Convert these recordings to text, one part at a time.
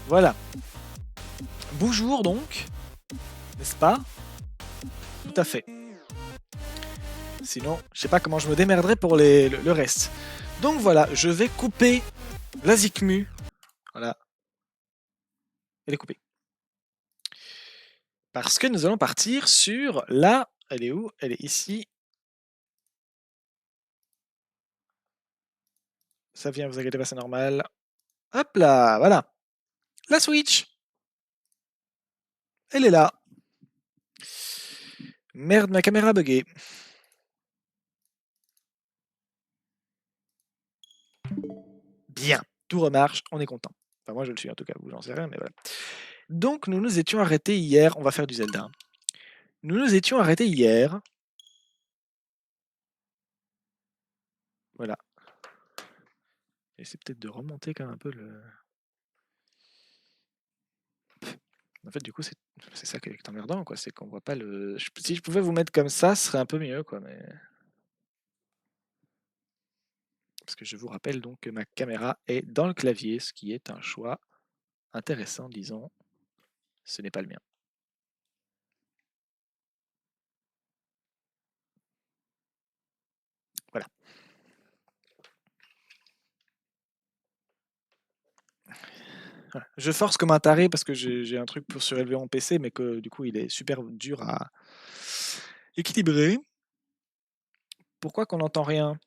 Voilà. Bonjour donc, n'est-ce pas? Tout à fait. Sinon, je sais pas comment je me démerderai pour le reste. Donc voilà, je vais couper la Zikmu. Voilà. Elle est coupée. Parce que nous allons partir sur la... Elle est où? Elle est ici. Ça vient, vous inquiétez pas, c'est normal. Hop là, voilà. La Switch. Elle est là. Merde, ma caméra a bugué. Bien, tout remarche, on est content. Enfin, moi je le suis en tout cas, vous j'en sais rien, mais voilà. Donc nous nous étions arrêtés hier, on va faire du Zelda. Nous nous étions arrêtés hier. Voilà. Et c'est peut-être de remonter quand même un peu le... En fait, du coup, c'est ça qui est emmerdant, quoi. C'est qu'on voit pas le... Si je pouvais vous mettre comme ça, ce serait un peu mieux, quoi. Mais... Parce que je vous rappelle donc que ma caméra est dans le clavier, ce qui est un choix intéressant, disons. Ce n'est pas le mien. Voilà. Voilà. Je force comme un taré parce que j'ai un truc pour surélever mon PC, mais que du coup il est super dur à équilibrer. Pourquoi qu'on n'entend rien?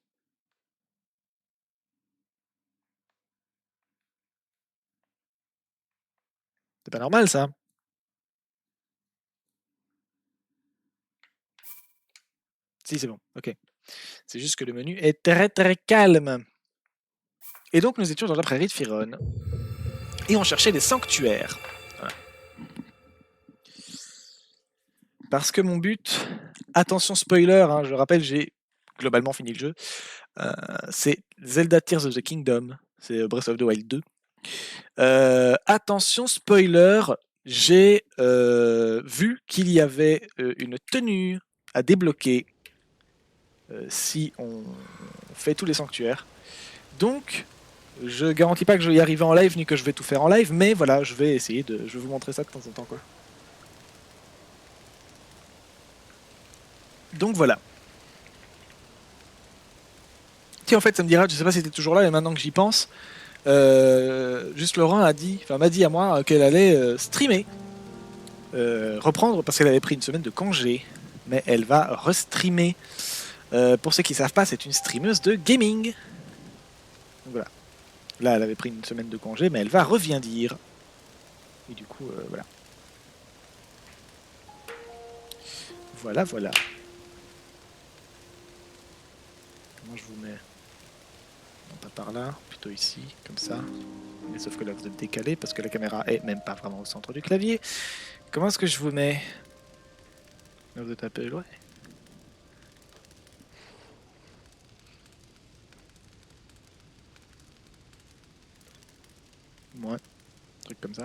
C'est pas normal ça. Si c'est bon, ok. C'est juste que le menu est très très calme. Et donc nous étions dans la prairie de Firon. Et on cherchait des sanctuaires. Voilà. Parce que mon but, attention spoiler, hein, je rappelle, j'ai globalement fini le jeu. C'est Zelda Tears of the Kingdom, c'est Breath of the Wild 2. Attention spoiler, j'ai vu qu'il y avait une tenue à débloquer si on fait tous les sanctuaires. Donc, je garantis pas que je vais y arriver en live ni que je vais tout faire en live, mais voilà, je vais essayer de, je vais vous montrer ça de temps en temps, quoi. Donc voilà. Tiens, en fait, ça me dira, je sais pas si t'es toujours là, mais maintenant que j'y pense, juste Laurent a dit, enfin m'a dit à moi qu'elle allait streamer, reprendre parce qu'elle avait pris une semaine de congé, mais elle va restreamer. Pour ceux qui savent pas, c'est une streameuse de gaming. Donc voilà. Là, elle avait pris une semaine de congé, mais elle va reviendir. Et du coup, voilà. Voilà, voilà. Comment je vous mets? Non, pas par là, plutôt ici, comme ça. Mais sauf que là, vous êtes décalé parce que la caméra est même pas vraiment au centre du clavier. Comment est-ce que je vous mets? Là, vous êtes un peu loin. Ouais, truc comme ça.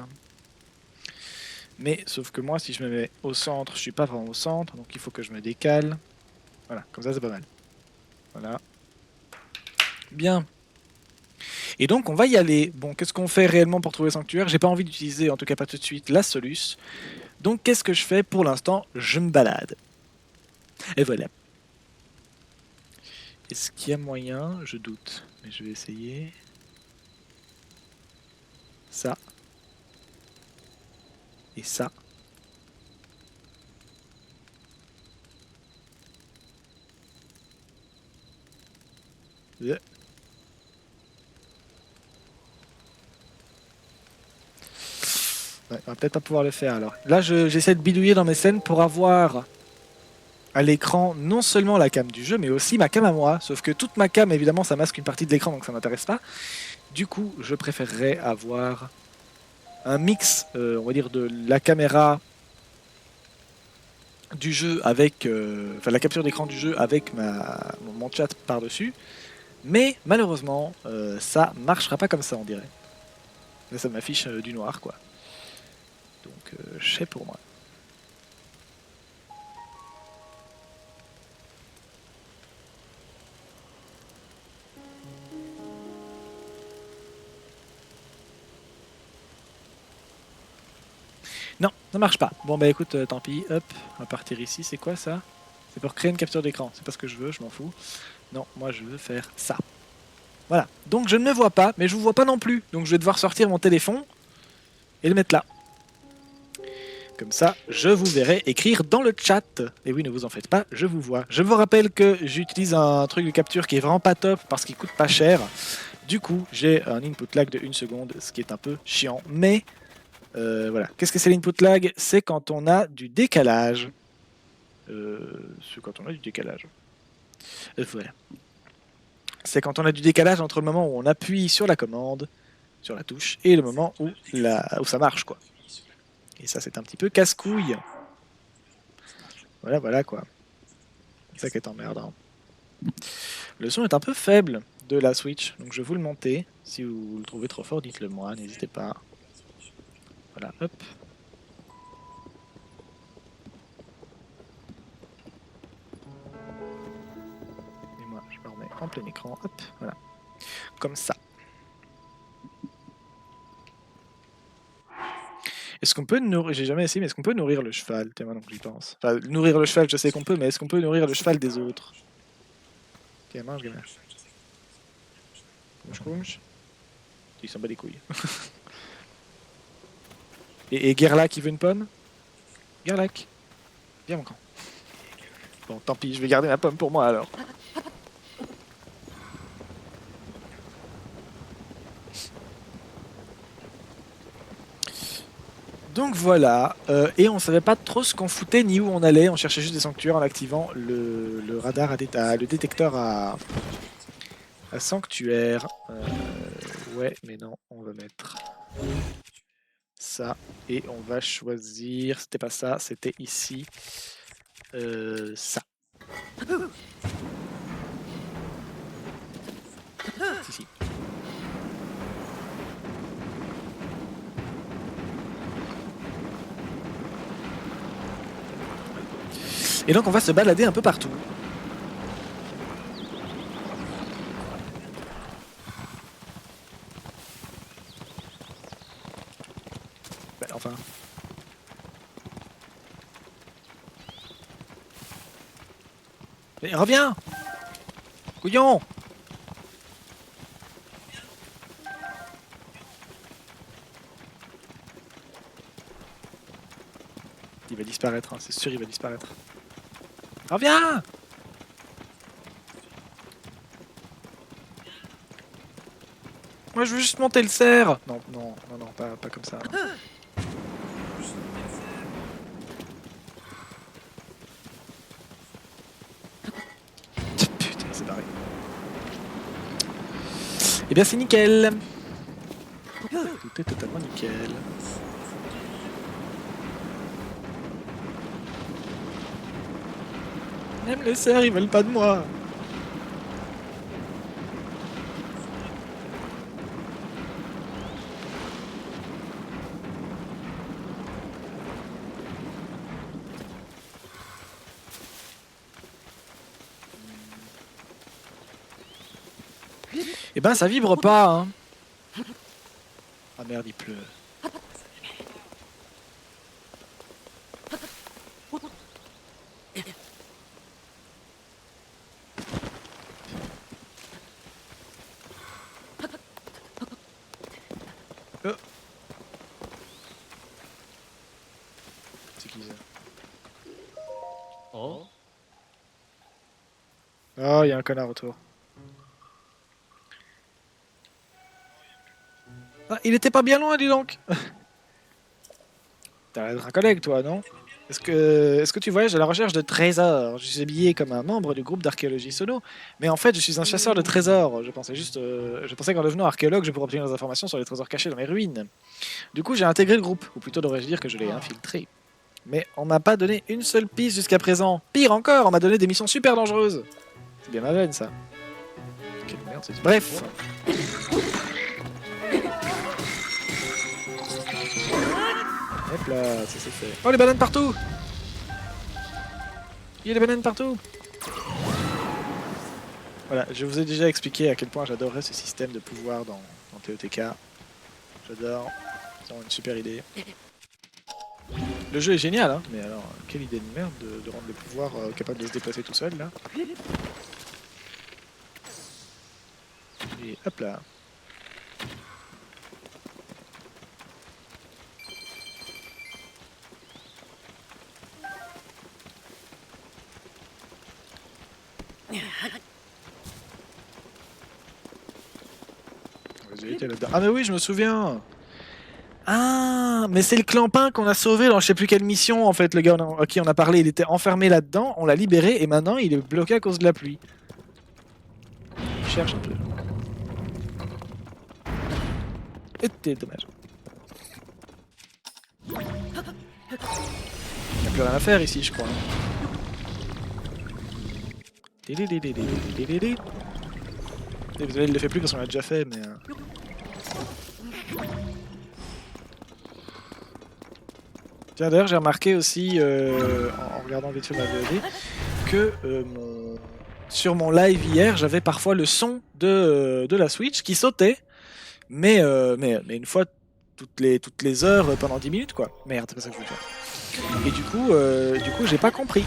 Mais sauf que moi, si je me mets au centre, je suis pas vraiment au centre, donc il faut que je me décale. Voilà, comme ça, c'est pas mal. Voilà. Bien. Et donc, on va y aller. Bon, qu'est-ce qu'on fait réellement pour trouver Sanctuaire? J'ai pas envie d'utiliser, en tout cas pas tout de suite, la Solus. Donc, qu'est-ce que je fais pour l'instant? Je me balade. Et voilà. Est-ce qu'il y a moyen? Je doute. Mais je vais essayer. Ça. Et ça. Ouais, on va peut-être pas pouvoir le faire alors. Là, j'essaie de bidouiller dans mes scènes pour avoir à l'écran non seulement la cam du jeu, mais aussi ma cam à moi. Sauf que toute ma cam, évidemment, ça masque une partie de l'écran, donc ça m'intéresse pas. Du coup, je préférerais avoir un mix, on va dire, de la caméra du jeu avec, enfin la capture d'écran du jeu avec mon chat par-dessus. Mais malheureusement, ça marchera pas comme ça, on dirait. Là, ça m'affiche du noir, quoi. Donc, je sais pour moi. Non, ça marche pas. Bon bah écoute, tant pis, hop, on va partir ici. C'est quoi ça? C'est pour créer une capture d'écran. C'est pas ce que je veux, je m'en fous. Non, moi je veux faire ça. Voilà. Donc je ne me vois pas, mais je vous vois pas non plus. Donc je vais devoir sortir mon téléphone et le mettre là. Comme ça, je vous verrai écrire dans le chat. Et oui, ne vous en faites pas, je vous vois. Je vous rappelle que j'utilise un truc de capture qui est vraiment pas top parce qu'il coûte pas cher. Du coup, j'ai un input lag de 1 seconde, ce qui est un peu chiant. Mais voilà. Qu'est-ce que c'est l'input lag? C'est quand on a du décalage. C'est quand on a du décalage. Voilà. C'est quand on a du décalage entre le moment où on appuie sur la commande, sur la touche, et le moment où ça marche, quoi. Et ça, c'est un petit peu casse-couille. Voilà, voilà, quoi. C'est ça qui est emmerdant. Le son est un peu faible de la Switch, donc je vais vous le monter. Si vous le trouvez trop fort, dites-le moi, n'hésitez pas. Voilà, hop. Et moi, je me remets en plein écran, hop, voilà. Comme ça. Est-ce qu'on peut nourrir... J'ai jamais essayé, mais est-ce qu'on peut nourrir le cheval? Tiens, maintenant que j'y pense. Enfin, nourrir le cheval, je sais qu'on peut, mais est-ce qu'on peut nourrir le cheval des autres? Tiens, mange, gamin. Couche. Il s'en bat les couilles. Et Gerlach, il veut une pomme? Gerlach, viens mon camp. Bon, tant pis, je vais garder ma pomme pour moi alors. Donc voilà, et on savait pas trop ce qu'on foutait ni où on allait, on cherchait juste des sanctuaires en activant le radar, le détecteur à sanctuaire. Ouais, mais non, on va mettre ça, et on va choisir, c'était pas ça, c'était ici, ça. Ici. Et donc on va se balader un peu partout. Ben, enfin. Mais reviens! Couillon! Il va disparaître, hein, c'est sûr il va disparaître. Reviens! Moi je veux juste monter le cerf! Non, non, non, non, pas comme ça. Putain, c'est barré. Eh bien c'est nickel! Tout est totalement nickel. Même les cerfs, ils veulent pas de moi! Eh ben ça vibre pas, hein! Ah merde, il pleut. Oh. C'est qui ça? Oh. Oh, il y a un connard autour. Ah, il était pas bien loin, dis donc! T'as l'air d'être un collègue, toi, non? Est-ce que tu voyages à la recherche de trésors? Je suis habillé comme un membre du groupe d'archéologie Sono, mais en fait, je suis un chasseur de trésors. Je pensais qu'en devenant archéologue, je pourrais obtenir des informations sur les trésors cachés dans les ruines. Du coup, j'ai intégré le groupe, ou plutôt devrais-je dire que je l'ai infiltré. Mais on m'a pas donné une seule piste jusqu'à présent. Pire encore, on m'a donné des missions super dangereuses. C'est bien ma veine, ça. Quelle merde, c'est... Bref. Hop là, ça c'est fait. Oh, les bananes partout! Il y a des bananes partout! Voilà, je vous ai déjà expliqué à quel point j'adorerais ce système de pouvoir dans TOTK. J'adore, c'est vraiment une super idée. Le jeu est génial, hein, mais alors, quelle idée de merde de rendre les pouvoirs capables de se déplacer tout seul, là. Et hop là. Ah mais oui, je me souviens. Ah, mais c'est le clampin qu'on a sauvé dans je sais plus quelle mission en fait. Le gars à qui on a parlé, il était enfermé là-dedans, on l'a libéré et maintenant il est bloqué à cause de la pluie. Je cherche un peu. Et t'es dommage. Il n'y a plus rien à faire ici, je crois. Désolé, il le fait plus parce qu'on l'a déjà fait, mais. Tiens, d'ailleurs, j'ai remarqué aussi, en regardant vite fait ma VOD, que sur mon live hier, j'avais parfois le son de la Switch qui sautait, mais une fois toutes les heures pendant 10 minutes, quoi. Merde, c'est pas ça que je voulais faire. Et du coup, j'ai pas compris.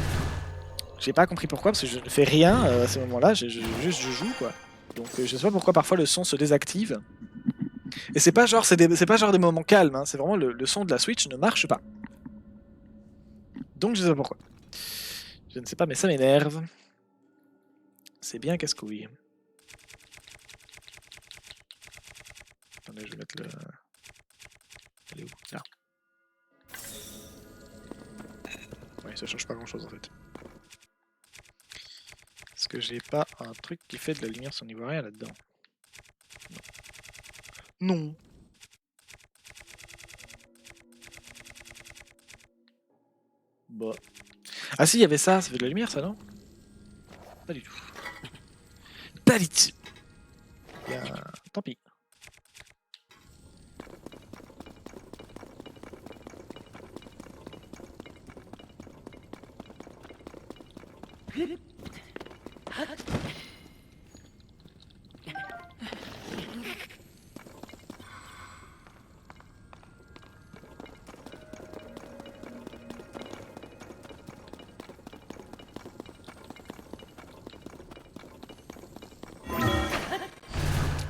J'ai pas compris pourquoi, parce que je ne fais rien à ce moment-là, juste je joue, quoi. Donc je sais pas pourquoi parfois le son se désactive. Et c'est pas genre, c'est pas genre des moments calmes, hein, c'est vraiment le son de la Switch ne marche pas. Donc je sais pas pourquoi. Je ne sais pas, mais ça m'énerve. C'est bien casse-couille. Attendez, je vais mettre le... Elle est où? Là. Ouais, ça change pas grand-chose en fait. Est-ce que j'ai pas un truc qui fait de la lumière sans y voir rien là-dedans? Non. Bah. Ah si, il y avait ça fait de la lumière ça, non? Pas du tout. Pas du tout. Bien, tant pis.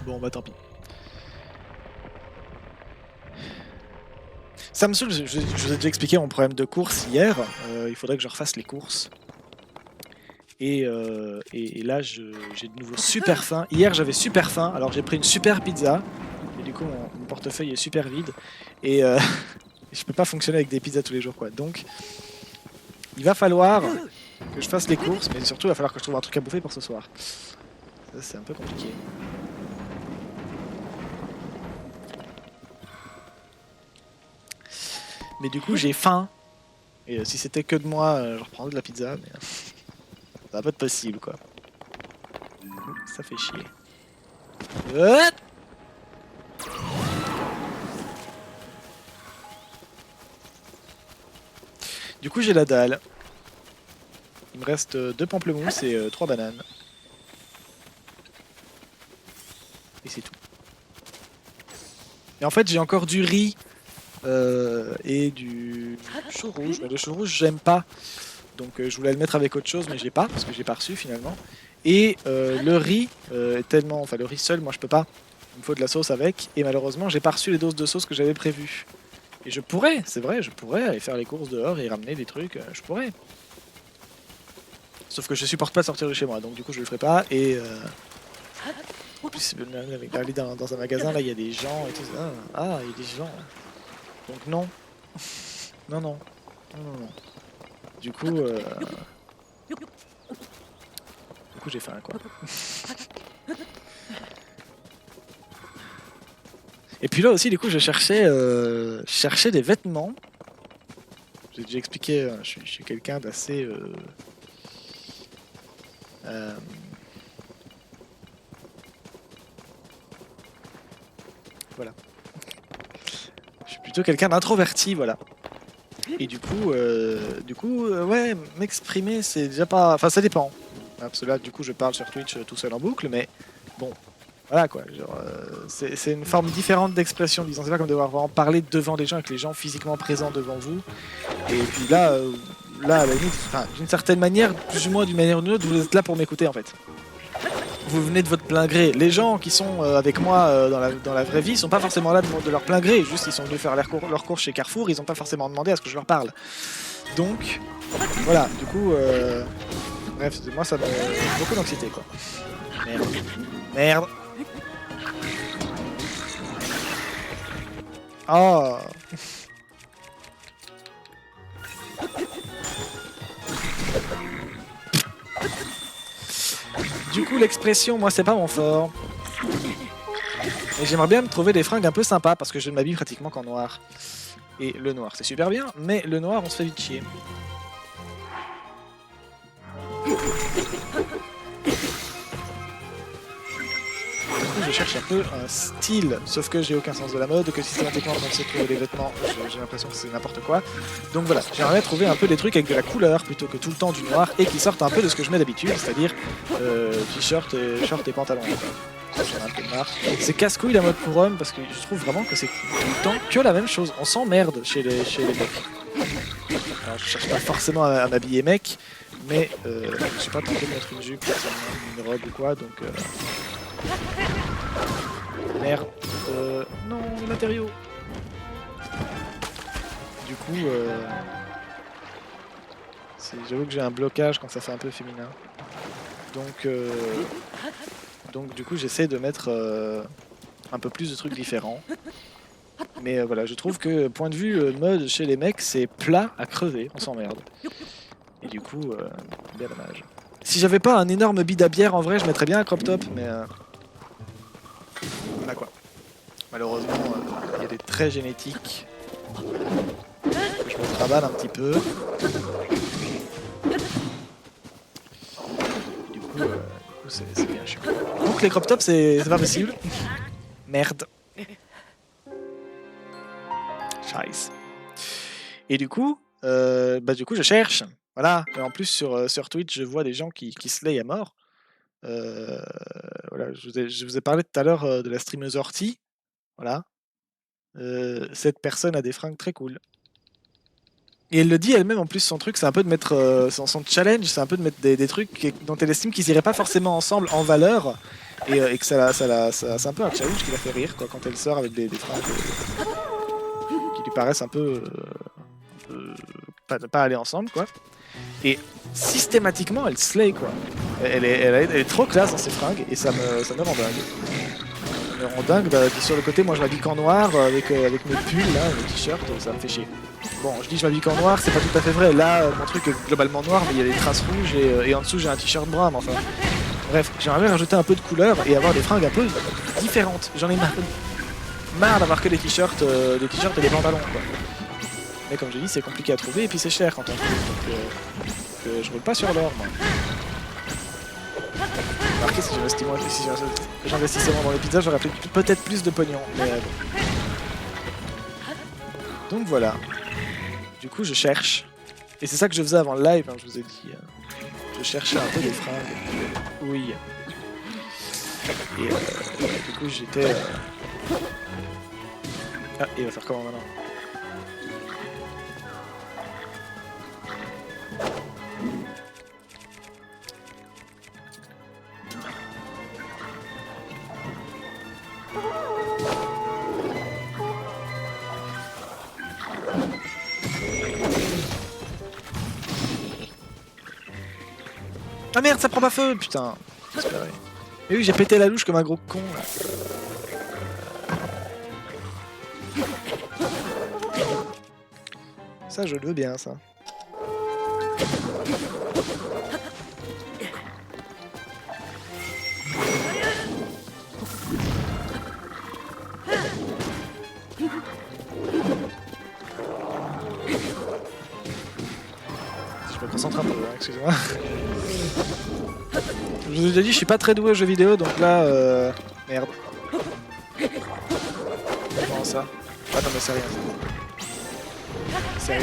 Bon bah tant pis. Ça me saoule, je vous ai déjà expliqué mon problème de course hier. Il faudrait que je refasse les courses. Et là, j'ai de nouveau super faim. Hier, j'avais super faim, alors j'ai pris une super pizza. Et du coup, mon portefeuille est super vide. Et je peux pas fonctionner avec des pizzas tous les jours, quoi. Donc, il va falloir que je fasse les courses, mais surtout, il va falloir que je trouve un truc à bouffer pour ce soir. Ça, c'est un peu compliqué. Mais du coup, j'ai faim. Et si c'était que de moi, je reprendrais de la pizza, mais ça va pas être possible, quoi. Ça fait chier. Du coup, j'ai la dalle. Il me reste 2 pamplemousses et 3 bananes. Et c'est tout. Et en fait, j'ai encore du riz et du chou rouge. Mais le chou rouge, j'aime pas. Donc je voulais le mettre avec autre chose, mais j'ai pas, parce que j'ai pas reçu finalement. Et le riz est tellement... Enfin, le riz seul, moi je peux pas. Il me faut de la sauce avec. Et malheureusement, j'ai pas reçu les doses de sauce que j'avais prévues. Et je pourrais, c'est vrai, je pourrais aller faire les courses dehors et ramener des trucs. Je pourrais. Sauf que je supporte pas sortir de chez moi, donc du coup je le ferai pas. Et en plus, aller dans un magasin, là il y a des gens et tout ça. Ah, il y a des gens. Donc non. Non, non. Non, non, non. Du coup, j'ai faim, quoi. Et puis là aussi, du coup, je cherchais des vêtements. J'ai déjà expliqué, je suis quelqu'un d'assez... voilà. Je suis plutôt quelqu'un d'introverti, voilà. Et du coup, ouais, m'exprimer, c'est déjà pas... Enfin, ça dépend. Parce que là, du coup, je parle sur Twitch tout seul en boucle, mais bon, Voilà quoi, genre, c'est une forme différente d'expression, disons, c'est pas comme devoir vraiment parler devant des gens avec les gens physiquement présents devant vous. Et puis là, là à la limite, d'une certaine manière, plus ou moins d'une manière ou d'une autre, vous êtes là pour m'écouter en fait. Vous venez de votre plein gré. Les gens qui sont avec moi dans la vraie vie sont pas forcément là de leur plein gré, juste ils sont venus faire leur cours chez Carrefour, ils ont pas forcément demandé à ce que je leur parle. Donc, voilà, du coup, bref, moi ça me beaucoup d'anxiété quoi. Merde. Merde. Oh. Du coup, l'expression, moi, c'est pas mon fort. Et j'aimerais bien me trouver des fringues un peu sympas parce que je ne m'habille pratiquement qu'en noir. Et le noir, c'est super bien, mais le noir, on se fait vite chier. Du coup, je cherche un peu un style, sauf que j'ai aucun sens de la mode, que systématiquement quand on sait trouver des vêtements, j'ai l'impression que c'est n'importe quoi. Donc voilà, j'aimerais trouver un peu des trucs avec de la couleur plutôt que tout le temps du noir et qui sortent un peu de ce que je mets d'habitude, c'est-à-dire t-shirt, short et pantalon. C'est casse-couille la mode pour homme parce que je trouve vraiment que c'est tout le temps que la même chose. On s'emmerde chez les mecs. Alors je cherche pas forcément à m'habiller mec, mais je sais pas tenté de mettre une jupe, une robe ou quoi, donc merde. Non, les matériaux. Du coup, j'avoue que j'ai un blocage quand ça fait un peu féminin. Donc du coup, j'essaie de mettre un peu plus de trucs différents. Mais voilà, je trouve que point de vue mode chez les mecs, c'est plat à crever, on s'emmerde. Et du coup, bien dommage. Si j'avais pas un énorme bide à bière, en vrai, je mettrais bien un crop top, mais voilà quoi. Malheureusement, il y a des traits génétiques que je me travaille un petit peu. Du coup, c'est bien chiant. Donc les crop tops, c'est pas possible. Merde. Scheiße. Et du coup, je cherche. Voilà. Et en plus, sur Twitch, je vois des gens qui slay à mort. Voilà, je vous ai parlé tout à l'heure de la streameuse Orti. Voilà. Cette personne a des fringues très cool. Et elle le dit elle-même en plus, son truc, c'est un peu de mettre son challenge, c'est un peu de mettre des trucs dont elle estime qu'ils iraient pas forcément ensemble en valeur. Et que c'est un peu un challenge qui la fait rire quoi, quand elle sort avec des fringues qui lui paraissent un peu pas aller ensemble quoi. Et systématiquement elle slay quoi. Elle est trop classe dans ses fringues et ça me rend dingue. Ça me rend dingue sur le côté, moi je m'habille qu'en noir avec mes pulls là, mes t-shirts, ça me fait chier. Bon, je dis je m'habille qu'en noir, c'est pas tout à fait vrai. Là, mon truc est globalement noir, mais il y a des traces rouges et en dessous j'ai un t-shirt brun, mais enfin. Bref, j'aimerais bien rajouter un peu de couleur et avoir des fringues un peu différentes. J'en ai marre d'avoir que des t-shirts et des pantalons quoi. Mais comme j'ai dit, c'est compliqué à trouver et puis c'est cher quand on trouve. Donc je roule pas sur l'or moi. Remarquez si j'investissais moins dans les pizzas, j'aurais peut-être plus de pognon. Mais bon. Donc voilà. Du coup, je cherche. Et c'est ça que je faisais avant le live, hein, je vous ai dit. Je cherchais un peu des fringues. Oui. Et du coup, j'étais... Ah, il va faire comment maintenant? Ah merde, ça prend pas feu, putain. Mais oui, j'ai pété la louche comme un gros con là. Ça, je le veux bien, ça. Je me concentre un peu, hein, excusez-moi. Je vous ai déjà dit, je suis pas très doué aux jeux vidéo, donc là, merde. Comment ça? Ah non mais c'est rien.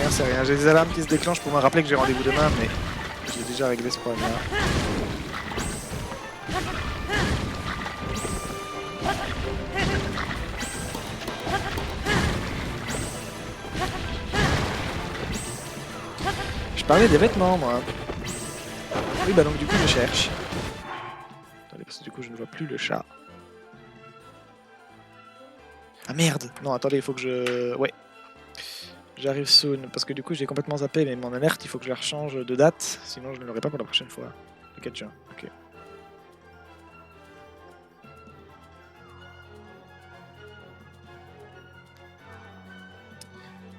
C'est rien. J'ai des alarmes qui se déclenchent pour me rappeler que j'ai rendez-vous demain, mais j'ai déjà réglé ce problème-là. parlais des vêtements, moi. Oui, bah donc du coup, je cherche. Attendez, parce que du coup, je ne vois plus le chat. Ah merde! Non, attendez, il faut que je... Ouais. J'arrive soon, parce que du coup, j'ai complètement zappé, mais mon alerte, il faut que je la rechange de date, sinon je ne l'aurai pas pour la prochaine fois. Le 4 juin, ok.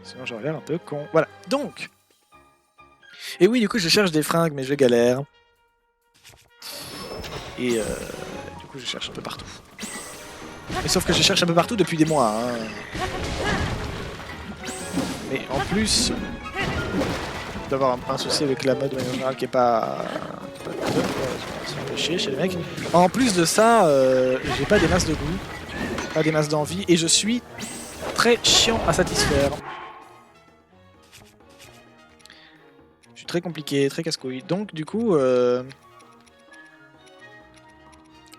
Sinon, j'aurais l'air un peu con. Voilà, donc! Et oui, du coup, je cherche des fringues, mais je galère. Et du coup, je cherche un peu partout. Mais sauf que je cherche un peu partout depuis des mois. Hein. Mais en plus d'avoir un souci avec la mode de manière générale qui est pas c'est un peu chier chez les mecs. En plus de ça, j'ai pas des masses de goût, pas des masses d'envie, et je suis très chiant à satisfaire. Je suis très compliqué, très casse-couille. Donc du coup,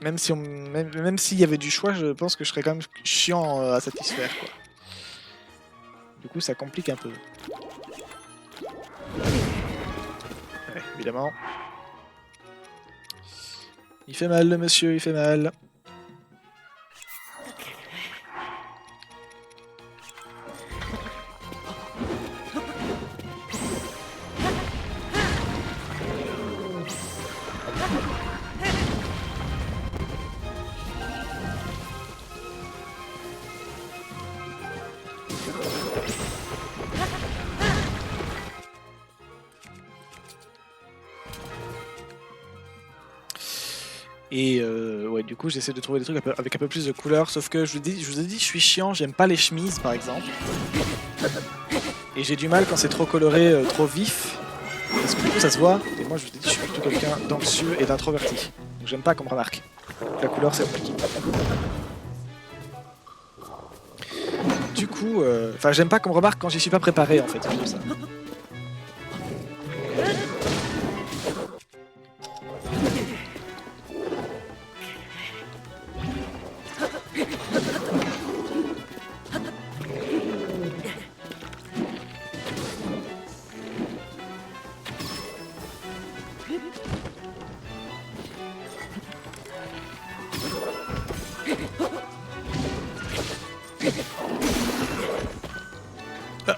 même s'il y avait du choix, je pense que je serais quand même chiant à satisfaire, quoi. Du coup, ça complique un peu. Ouais, évidemment. Il fait mal, le monsieur, il fait mal. Et ouais, du coup, j'essaie de trouver des trucs avec un peu plus de couleurs. Sauf que je vous ai dit, je suis chiant, j'aime pas les chemises par exemple. Et j'ai du mal quand c'est trop coloré, trop vif. Parce que du coup, ça se voit. Et moi, je vous ai dit, je suis plutôt quelqu'un d'anxieux et d'introverti. Donc j'aime pas qu'on me remarque. La couleur, c'est compliqué. Du coup, enfin, j'aime pas qu'on me remarque quand j'y suis pas préparé en fait. C'est plutôt ça.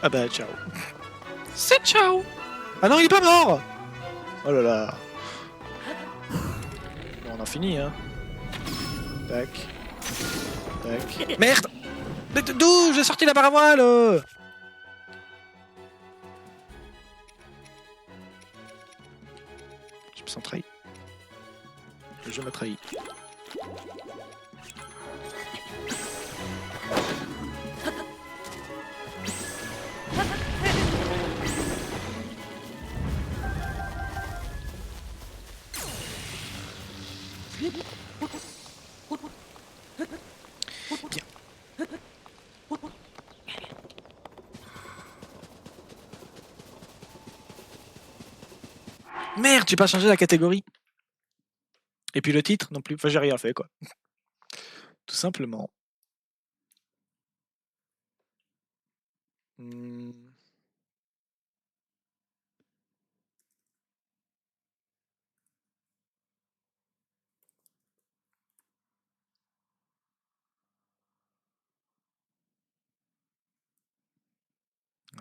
Ah bah, ciao. C'est ciao! Ah non, il est pas mort! Oh là là. Bon, on en finit, hein. Tac. Tac. Merde! Mais d'où j'ai sorti la barre à voile? Je me sens trahi. Le jeu m'a trahi. Bien. Merde, j'ai pas changé la catégorie. Et puis le titre non plus. Enfin, j'ai rien fait, quoi. Tout simplement. Hmm.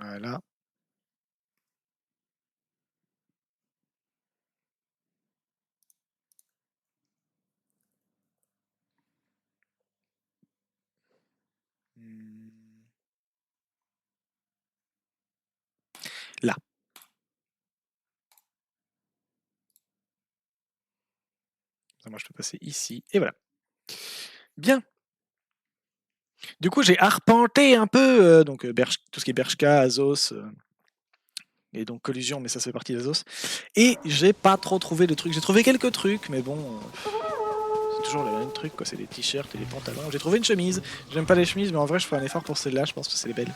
Voilà. Hmm. Là. Moi, je peux passer ici. Et voilà. Bien. Du coup, j'ai arpenté un peu donc, tout ce qui est Bershka, Azos, et donc Collision, mais ça fait partie d'Azos. Et j'ai pas trop trouvé de trucs. J'ai trouvé quelques trucs, mais bon, c'est toujours le même truc, quoi. C'est des t-shirts et des pantalons. J'ai trouvé une chemise. J'aime pas les chemises, mais en vrai, je ferai un effort pour celle-là. Je pense que c'est les belles.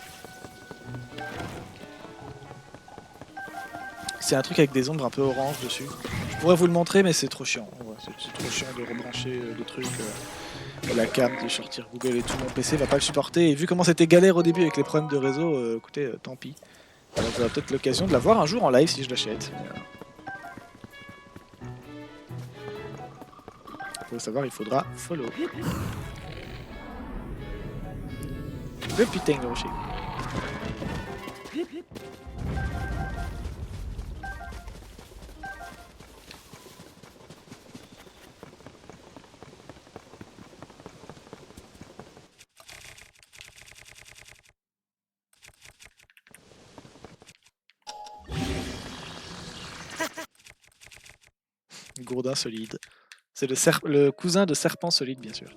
C'est un truc avec des ombres un peu orange dessus. Je pourrais vous le montrer, mais c'est trop chiant. Ouais, c'est trop chiant de rebrancher le truc. La cam, de sortir Google et tout. Mon PC va pas le supporter. Et vu comment c'était galère au début avec les problèmes de réseau, écoutez, tant pis. Alors, j'aurai peut-être l'occasion de la voir un jour en live si je l'achète. Faut savoir, il faudra follow. Le putain de rocher. Gourdin solide. C'est le cousin de serpent solide, bien sûr.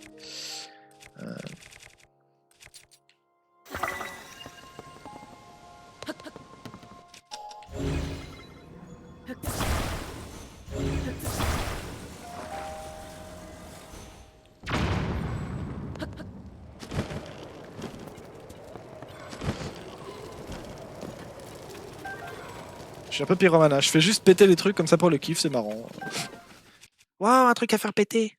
Je suis un peu pyromana. Je fais juste péter les trucs comme ça pour le kiff, c'est marrant. Waouh, un truc à faire péter.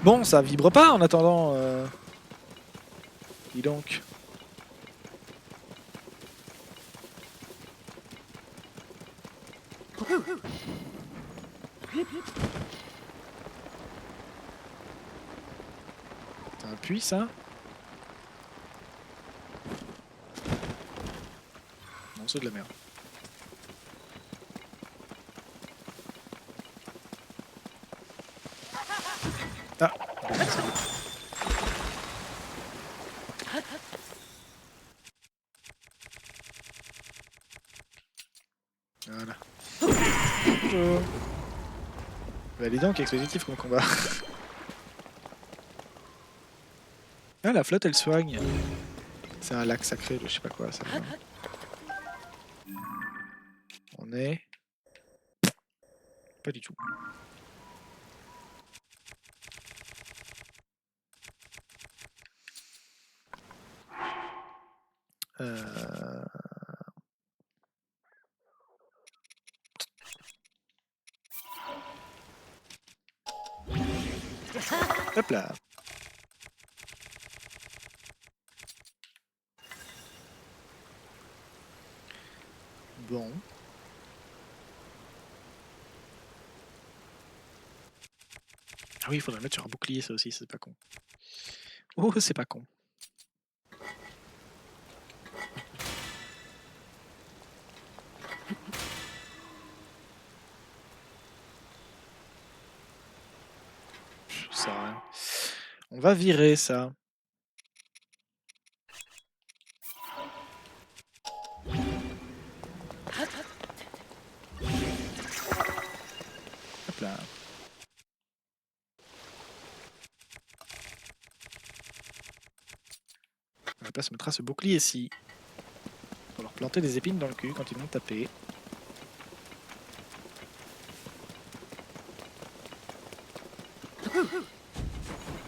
Bon, ça vibre pas en attendant. Dis donc. C'est un puits, ça? Non, c'est de la merde. Ah, voilà. Bonjour. Bah, dis donc, expéditif comme combat. Ah, la flotte, elle soigne. C'est un lac sacré de je sais pas quoi, ça. On est... Pas du tout. Hop là. Bon. Ah oui, il faudrait le mettre sur un bouclier, ça aussi, c'est pas con. Oh, c'est pas con. Ça sert à rien. On va virer ça. Hop là. On va pas se mettre à ce bouclier-ci. Pour leur planter des épines dans le cul quand ils vont taper.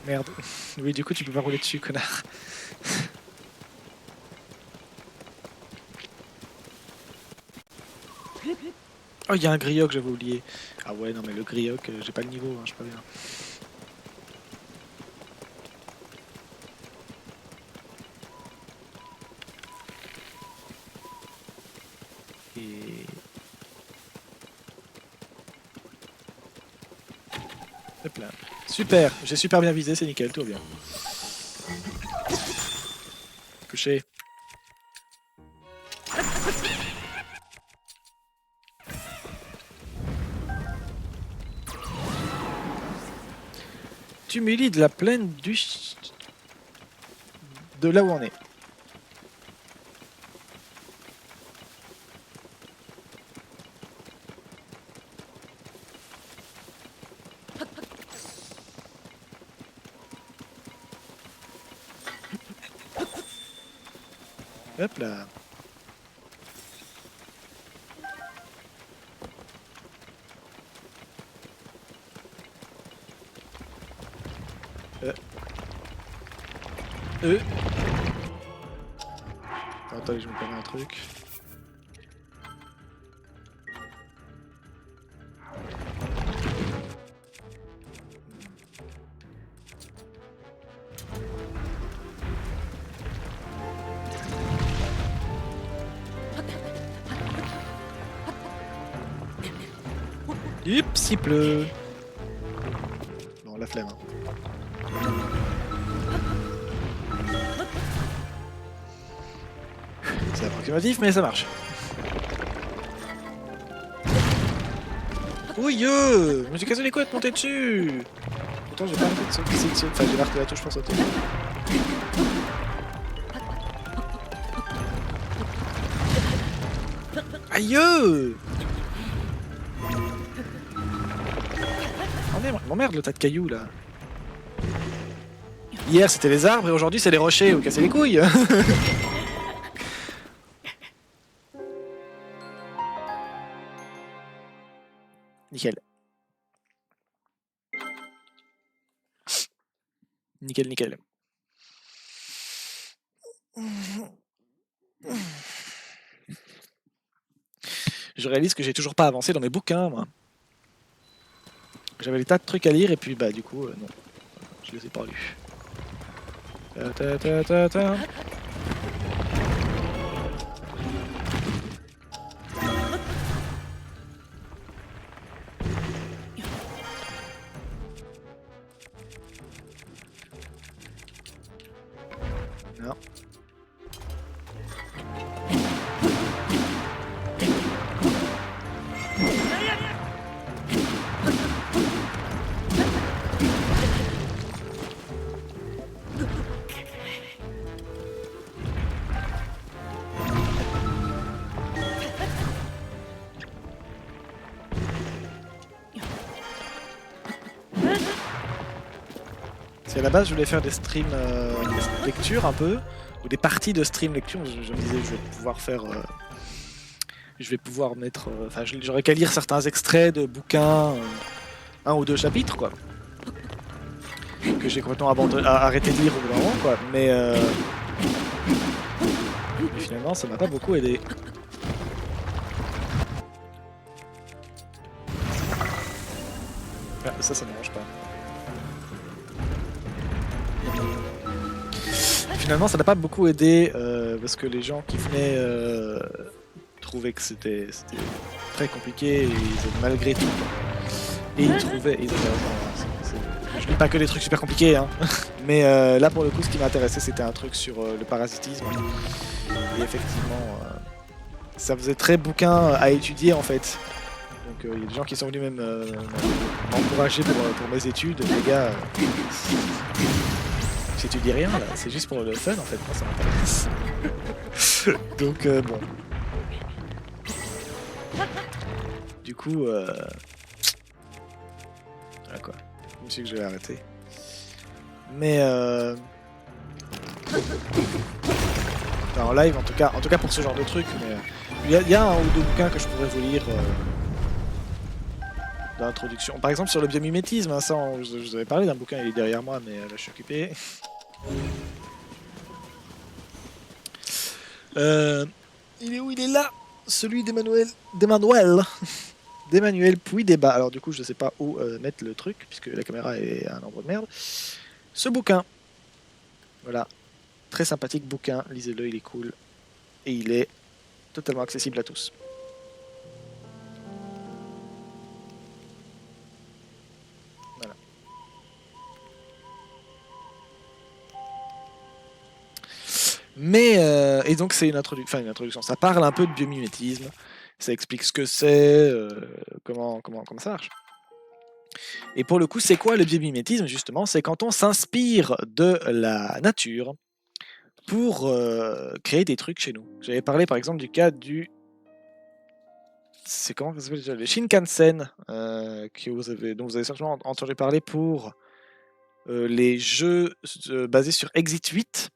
Merde. Oui, du coup, tu peux pas rouler dessus, connard. Oh, il y a un grioc, j'avais oublié. Ah ouais, non, mais le grioc, j'ai pas le niveau, hein, je peux rien. Et... Hop là. Super, j'ai super bien visé, c'est nickel, tout va bien. Couché. Tumuli de la plaine du... de là où on est. Hop là. Attends, je me permets un truc. Oups, il pleut. Bon, la flemme. Hein. C'est approximatif, mais ça marche. Oui, je me suis cassé les couilles de monter dessus. Pourtant, j'ai pas arrêté de sauter. Enfin, j'ai marqué la touche pour sauter. Aïe! Oh merde, le tas de cailloux là. Hier c'était les arbres et aujourd'hui c'est les rochers, vous cassez les couilles. Nickel. Nickel, nickel. Je réalise que j'ai toujours pas avancé dans mes bouquins, moi. J'avais des tas de trucs à lire et puis bah du coup, non. Je les ai pas lus. Ta, ta, ta, ta, ta. Non. Si à la base je voulais faire des streams des lecture un peu, ou des parties de stream lecture, je me disais je vais pouvoir faire... je vais pouvoir mettre... Enfin j'aurais qu'à lire certains extraits de bouquins, un ou deux chapitres quoi. Que j'ai complètement arrêté de lire au bout d'un moment quoi. Mais finalement ça m'a pas beaucoup aidé. Ah, ça ne mange pas. Finalement ça n'a pas beaucoup aidé parce que les gens qui venaient trouvaient que c'était très compliqué et malgré tout. Et ils trouvaient... je dis pas que des trucs super compliqués hein. Mais là pour le coup ce qui m'intéressait c'était un truc sur le parasitisme. Et effectivement ça faisait très bouquin à étudier en fait. Donc il y a des gens qui sont venus même m'encourager pour mes études. Les gars, j'étudie rien là, c'est juste pour le fun en fait, moi ça m'intéresse. Donc bon. Du coup, voilà quoi. Je me suis dit que je vais arrêter. Mais en live en tout cas pour ce genre de truc, mais il y a un ou deux bouquins que je pourrais vous lire d'introduction. Par exemple sur le biomimétisme, hein, ça je vous avais parlé d'un bouquin, il est derrière moi, mais là je suis occupé. Il est où? Il est là, celui d'Emmanuel Puy-Débat. Alors du coup je sais pas où mettre le truc puisque la caméra est à un endroit de merde. Ce bouquin, voilà, très sympathique bouquin, lisez-le, il est cool et il est totalement accessible à tous. Voilà. Mais et donc c'est une introduction, ça parle un peu de biomimétisme, ça explique ce que c'est, comment ça marche. Et pour le coup, c'est quoi le biomimétisme justement? C'est quand on s'inspire de la nature pour créer des trucs chez nous. J'avais parlé par exemple du cas du... C'est comment ça s'appelle déjà? Le Shinkansen, dont vous avez certainement entendu parler pour les jeux basés sur Exit 8,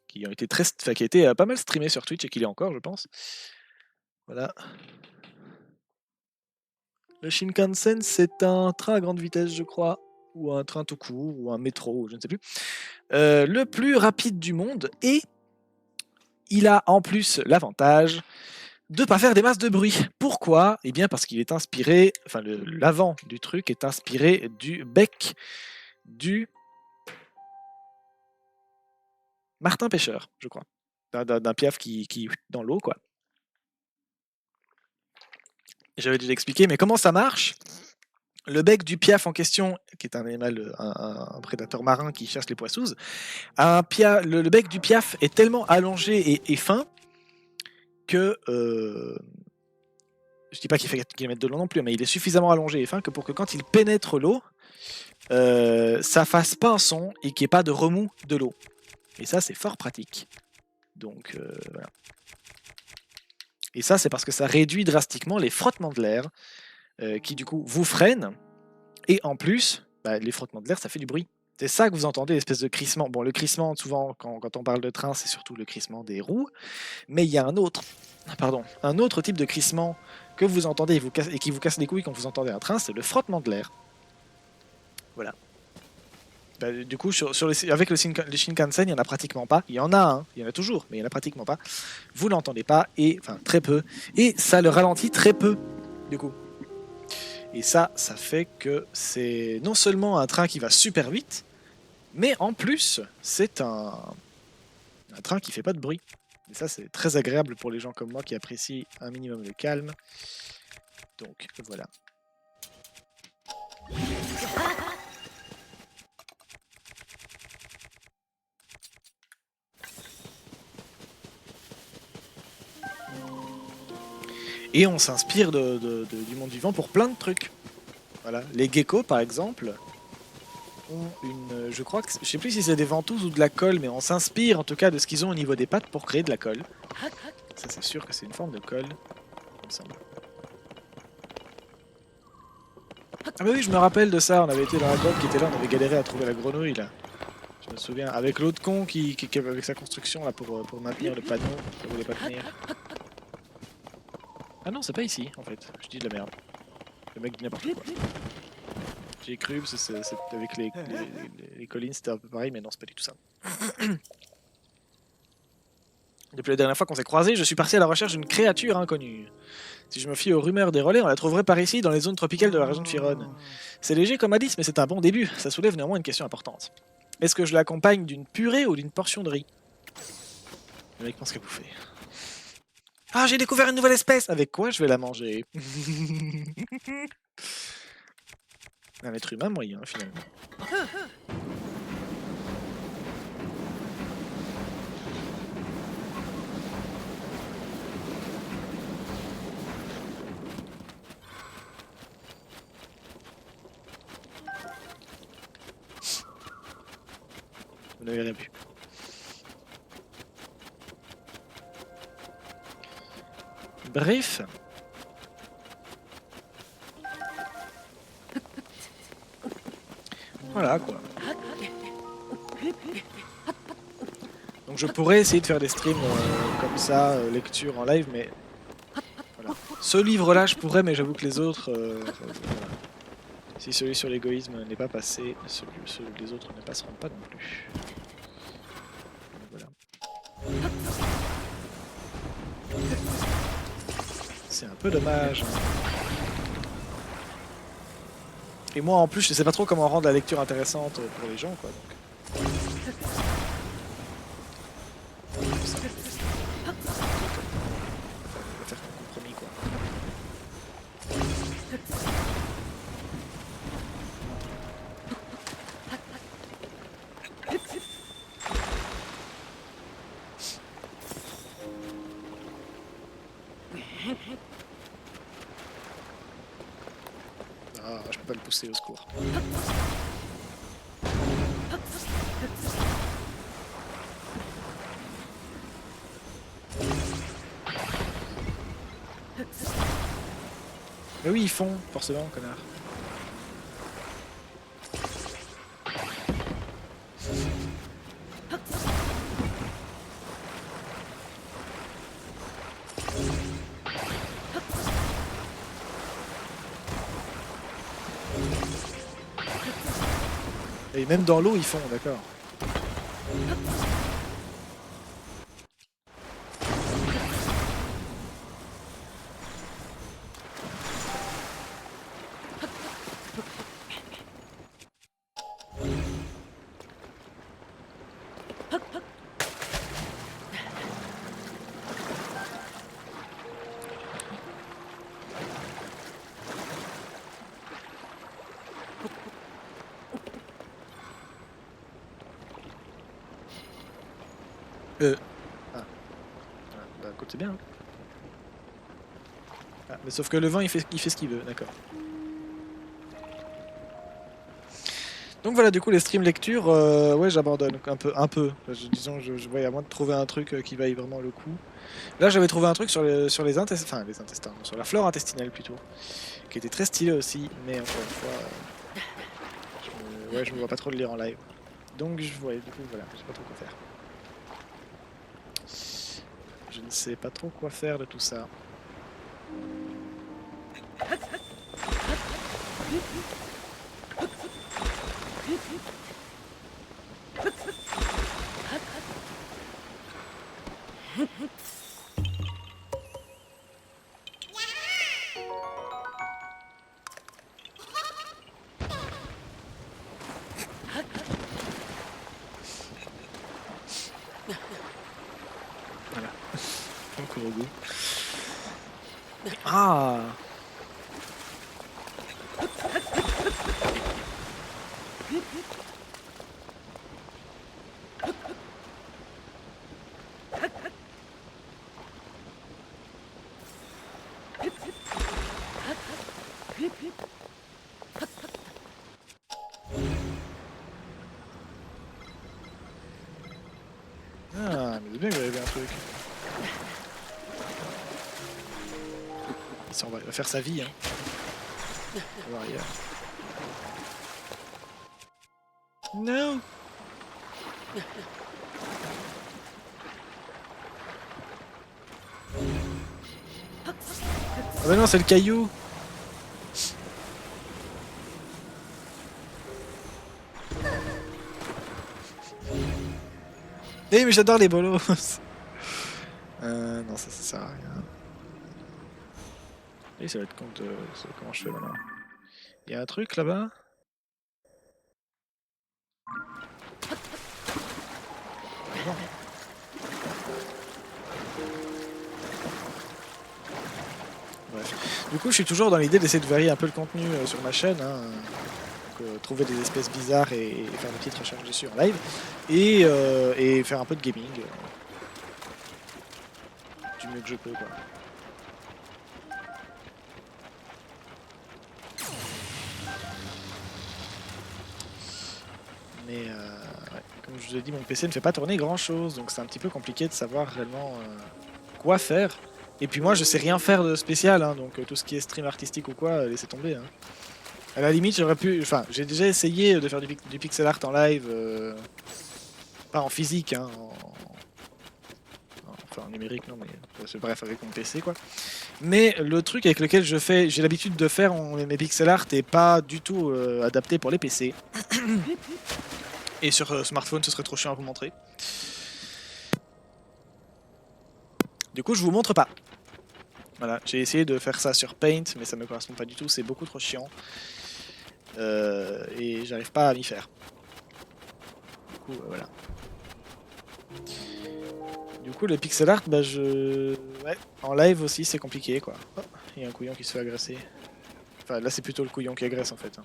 qui ont été qui a été pas mal streamé sur Twitch et qui l'est encore, je pense. Voilà. Le Shinkansen, c'est un train à grande vitesse, je crois, ou un train tout court, ou un métro, je ne sais plus. Le plus rapide du monde, et il a en plus l'avantage de pas faire des masses de bruit. Pourquoi? Eh bien parce qu'il est inspiré, enfin l'avant du truc est inspiré du bec du Martin Pêcheur, je crois. D'un piaf qui dans l'eau, quoi. J'avais déjà expliqué, mais comment ça marche? Le bec du piaf en question, qui est un animal, un prédateur marin qui chasse les poisseuses, le bec du piaf est tellement allongé et fin que je dis pas qu'il fait 4 km de long non plus, mais il est suffisamment allongé et fin que pour que quand il pénètre l'eau, ça fasse pas un son et qu'il n'y ait pas de remous de l'eau. Et ça, c'est fort pratique. Donc voilà. Et ça, c'est parce que ça réduit drastiquement les frottements de l'air qui du coup vous freinent. Et en plus, les frottements de l'air, ça fait du bruit. C'est ça que vous entendez, l'espèce de crissement. Bon, le crissement, souvent, quand on parle de train, c'est surtout le crissement des roues. Mais il y a un autre type de crissement que vous entendez et qui vous casse les couilles quand vous entendez un train, c'est le frottement de l'air. Voilà. Du coup, avec le Shinkansen, il n'y en a pratiquement pas. Il y en a, hein, il y en a toujours, mais il n'y en a pratiquement pas. Vous l'entendez pas, enfin très peu. Et ça le ralentit très peu, du coup. Et ça fait que c'est non seulement un train qui va super vite, mais en plus, c'est un train qui fait pas de bruit. Et ça, c'est très agréable pour les gens comme moi qui apprécient un minimum de calme. Donc, voilà. Et on s'inspire du monde vivant pour plein de trucs. Voilà. Les geckos, par exemple, ont une... Je crois que... Je sais plus si c'est des ventouses ou de la colle, mais on s'inspire en tout cas de ce qu'ils ont au niveau des pattes pour créer de la colle. Ça, c'est sûr que c'est une forme de colle, il me semble. Ah bah oui, je me rappelle de ça, on avait été dans la grotte qui était là, on avait galéré à trouver la grenouille là. Je me souviens, avec l'autre con qui avec sa construction là pour maintenir le panneau, ça voulait pas tenir. Ah non, c'est pas ici en fait, je dis de la merde. Le mec dit n'importe quoi. J'ai cru, c'est avec les collines c'était un peu pareil, mais non, c'est pas du tout ça. Depuis la dernière fois qu'on s'est croisés, je suis parti à la recherche d'une créature inconnue. Si je me fie aux rumeurs des relais, on la trouverait par ici, dans les zones tropicales de la région de Firon. C'est léger comme indice, mais c'est un bon début. Ça soulève néanmoins une question importante. Est-ce que je l'accompagne d'une purée ou d'une portion de riz? Le mec pense qu'à bouffer. Ah, j'ai découvert une nouvelle espèce! Avec quoi je vais la manger? Un être humain moyen, finalement. Vous n'avez rien vu. Bref. Voilà quoi. Donc je pourrais essayer de faire des streams comme ça, lecture en live, mais voilà. Ce livre-là je pourrais, mais j'avoue que les autres, voilà. Si celui sur l'égoïsme n'est pas passé, les autres ne passeront pas non plus. Voilà. C'est un peu dommage. Et moi en plus je sais pas trop comment rendre la lecture intéressante pour les gens quoi. Donc. On va faire un compromis quoi. Ah, je peux pas le pousser au secours. Mais oui, ils font, forcément, connard. Et même dans l'eau, ils font, d'accord. Ah, voilà. Bah écoute, c'est bien. Hein. Ah, mais sauf que le vent il fait ce qu'il veut, d'accord. Donc voilà, du coup les streams lecture, ouais j'abandonne un peu. Disons, ouais, à moins de trouver un truc qui vaille vraiment le coup. Là j'avais trouvé un truc sur les intestins, enfin les intestins, non, sur la flore intestinale plutôt, qui était très stylé aussi, mais encore une fois, ouais, je me vois pas trop le lire en live. Donc ouais, du coup voilà, je sais pas trop quoi faire. Je ne sais pas trop quoi faire de tout ça. Voilà, on court au goût. Ah! Ah, mais c'est bien que vous avez vu un truc. Il va faire sa vie, hein. On va voir ailleurs. Non! Ah bah non, c'est le caillou! Eh mais j'adore les bolos! Non, ça sert à rien. Et ça va être compte comment je fais maintenant. Il y a un truc là-bas? Non. Bref. Du coup, je suis toujours dans l'idée d'essayer de varier un peu le contenu sur ma chaîne. Hein. Donc, trouver des espèces bizarres et faire des petites recherches dessus en live. Et faire un peu de gaming. Du mieux que je peux, quoi. Mais ouais, comme je vous l'ai dit, mon PC ne fait pas tourner grand chose, donc c'est un petit peu compliqué de savoir réellement quoi faire. Et puis moi, je sais rien faire de spécial, hein, donc tout ce qui est stream artistique ou quoi, laissez tomber. Hein. À la limite, j'aurais pu. Enfin, j'ai déjà essayé de faire du pixel art en live, pas en physique, hein, enfin en numérique, non, mais bref, avec mon PC, quoi. Mais le truc avec lequel j'ai l'habitude de faire mes pixel art est pas du tout adapté pour les PC. Et sur smartphone, ce serait trop chiant à vous montrer. Du coup, je vous montre pas. Voilà, j'ai essayé de faire ça sur Paint, mais ça me correspond pas du tout, c'est beaucoup trop chiant. Et j'arrive pas à m'y faire. Du coup, voilà. Du coup, le pixel art, bah ouais, en live aussi, c'est compliqué, quoi. Oh, il y a un couillon qui se fait agresser. Enfin, là, c'est plutôt le couillon qui agresse, en fait. Hein.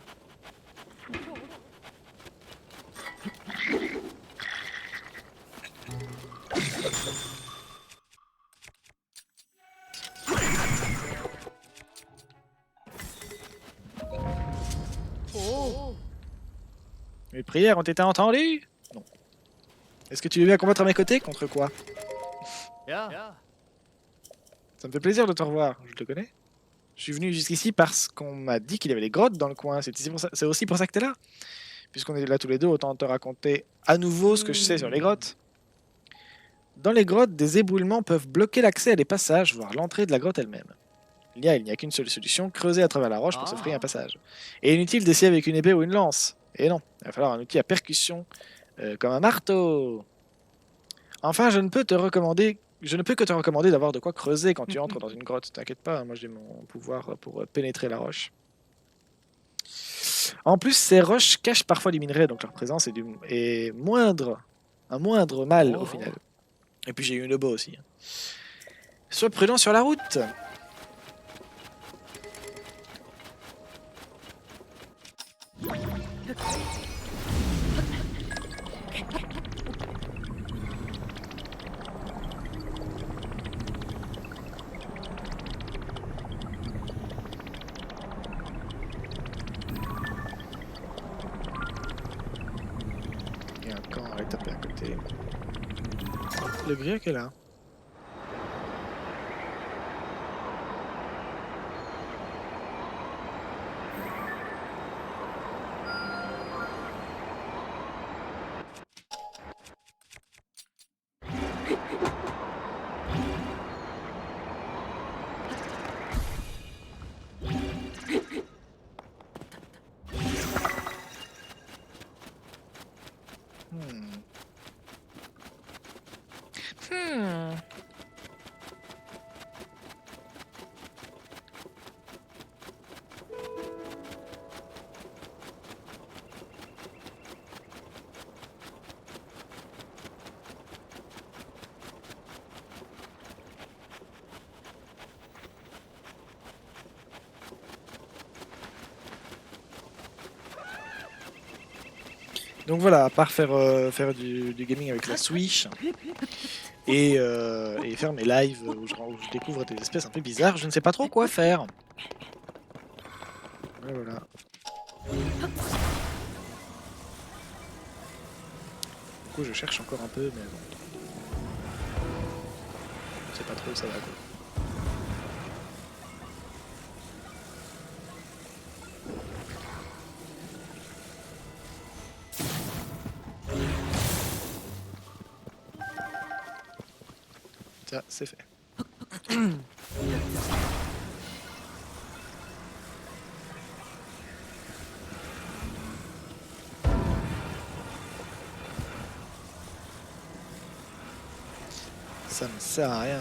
Mes prières ont été entendues? Non. Est-ce que tu veux bien combattre à mes côtés? Contre quoi? Ça me fait plaisir de te revoir. Je te connais. Je suis venu jusqu'ici parce qu'on m'a dit qu'il y avait des grottes dans le coin. C'est aussi pour ça que t'es là? Puisqu'on est là tous les deux, autant te raconter à nouveau ce que je sais sur les grottes. Dans les grottes, des éboulements peuvent bloquer l'accès à des passages, voire l'entrée de la grotte elle-même. Il n'y a qu'une seule solution, creuser à travers la roche pour se frayer un passage. Et inutile d'essayer avec une épée ou une lance. Et non, il va falloir un outil à percussion, comme un marteau. Enfin, je ne peux que te recommander d'avoir de quoi creuser quand tu entres dans une grotte. T'inquiète pas, moi j'ai mon pouvoir pour pénétrer la roche. En plus, ces roches cachent parfois les minerais, donc leur présence est moindre. Un moindre mal au final. Et puis j'ai eu une boa aussi. Sois prudent sur la route. On va taper à côté. Le grioc est là. Donc voilà, à part faire du gaming avec la Switch et faire mes lives où je découvre des espèces un peu bizarres, je ne sais pas trop quoi faire. Ouais, voilà. Du coup, je cherche encore un peu, mais bon. Je sais pas trop où ça va, quoi. Ça, c'est fait. Ça me sert à rien.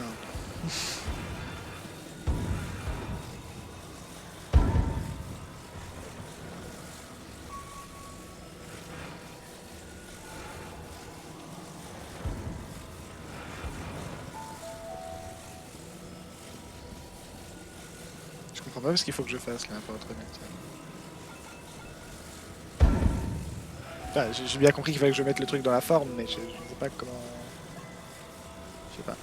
Je comprends pas ce qu'il faut que je fasse là, pour être honnête. Enfin, j'ai bien compris qu'il fallait que je mette le truc dans la forme, mais je ne sais pas comment... Je sais pas.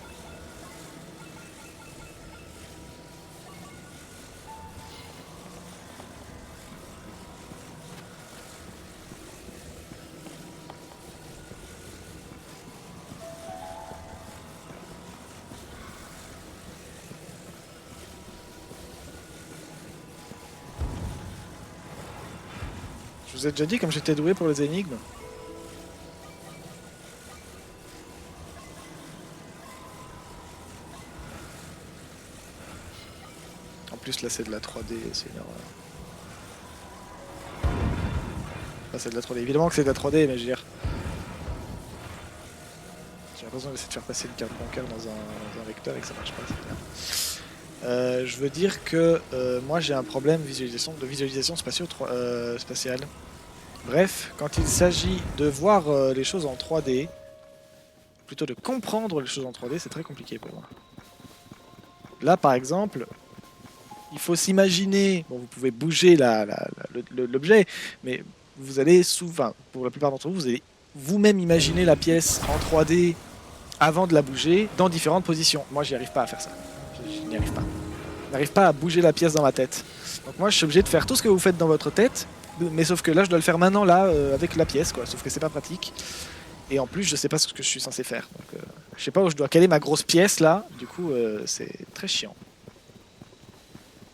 Je vous ai déjà dit comme j'étais doué pour les énigmes. En plus là c'est de la 3D, c'est une horreur. Enfin, c'est de la 3D. Évidemment que c'est de la 3D, mais je veux dire... J'ai l'impression d'essayer de faire passer une carte bancaire dans un vecteur et que ça marche pas, c'est clair. Je veux dire que moi j'ai un problème de visualisation spatiale. Bref, quand il s'agit de voir les choses en 3D, plutôt de comprendre les choses en 3D, c'est très compliqué pour moi. Là par exemple, il faut s'imaginer, bon vous pouvez bouger l'objet, mais vous allez souvent, pour la plupart d'entre vous, vous allez vous-même imaginer la pièce en 3D avant de la bouger dans différentes positions. Moi j'y arrive pas à faire ça, je n'y arrive pas. Je n'arrive pas à bouger la pièce dans ma tête. Donc moi je suis obligé de faire tout ce que vous faites dans votre tête, mais sauf que là je dois le faire maintenant là avec la pièce quoi, sauf que c'est pas pratique. Et en plus je sais pas ce que je suis censé faire. Donc je sais pas où je dois caler ma grosse pièce là, du coup c'est très chiant.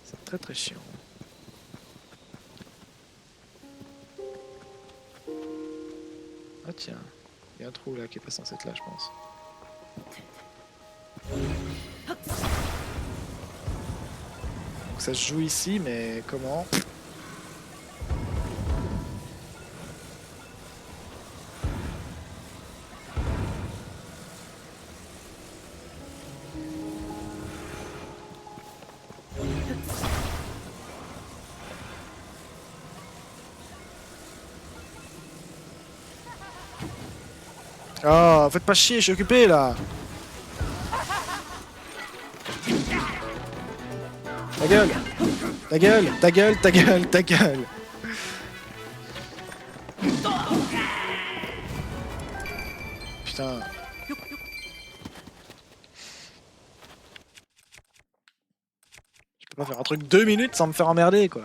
C'est très très chiant. Ah tiens, il y a un trou là qui est pas censé être là je pense. Donc ça se joue ici mais comment ? Oh, faites pas chier, je suis occupé là. Ta gueule. Ta gueule, ta gueule, ta gueule, ta gueule. Putain. Je peux pas faire un truc 2 minutes sans me faire emmerder quoi.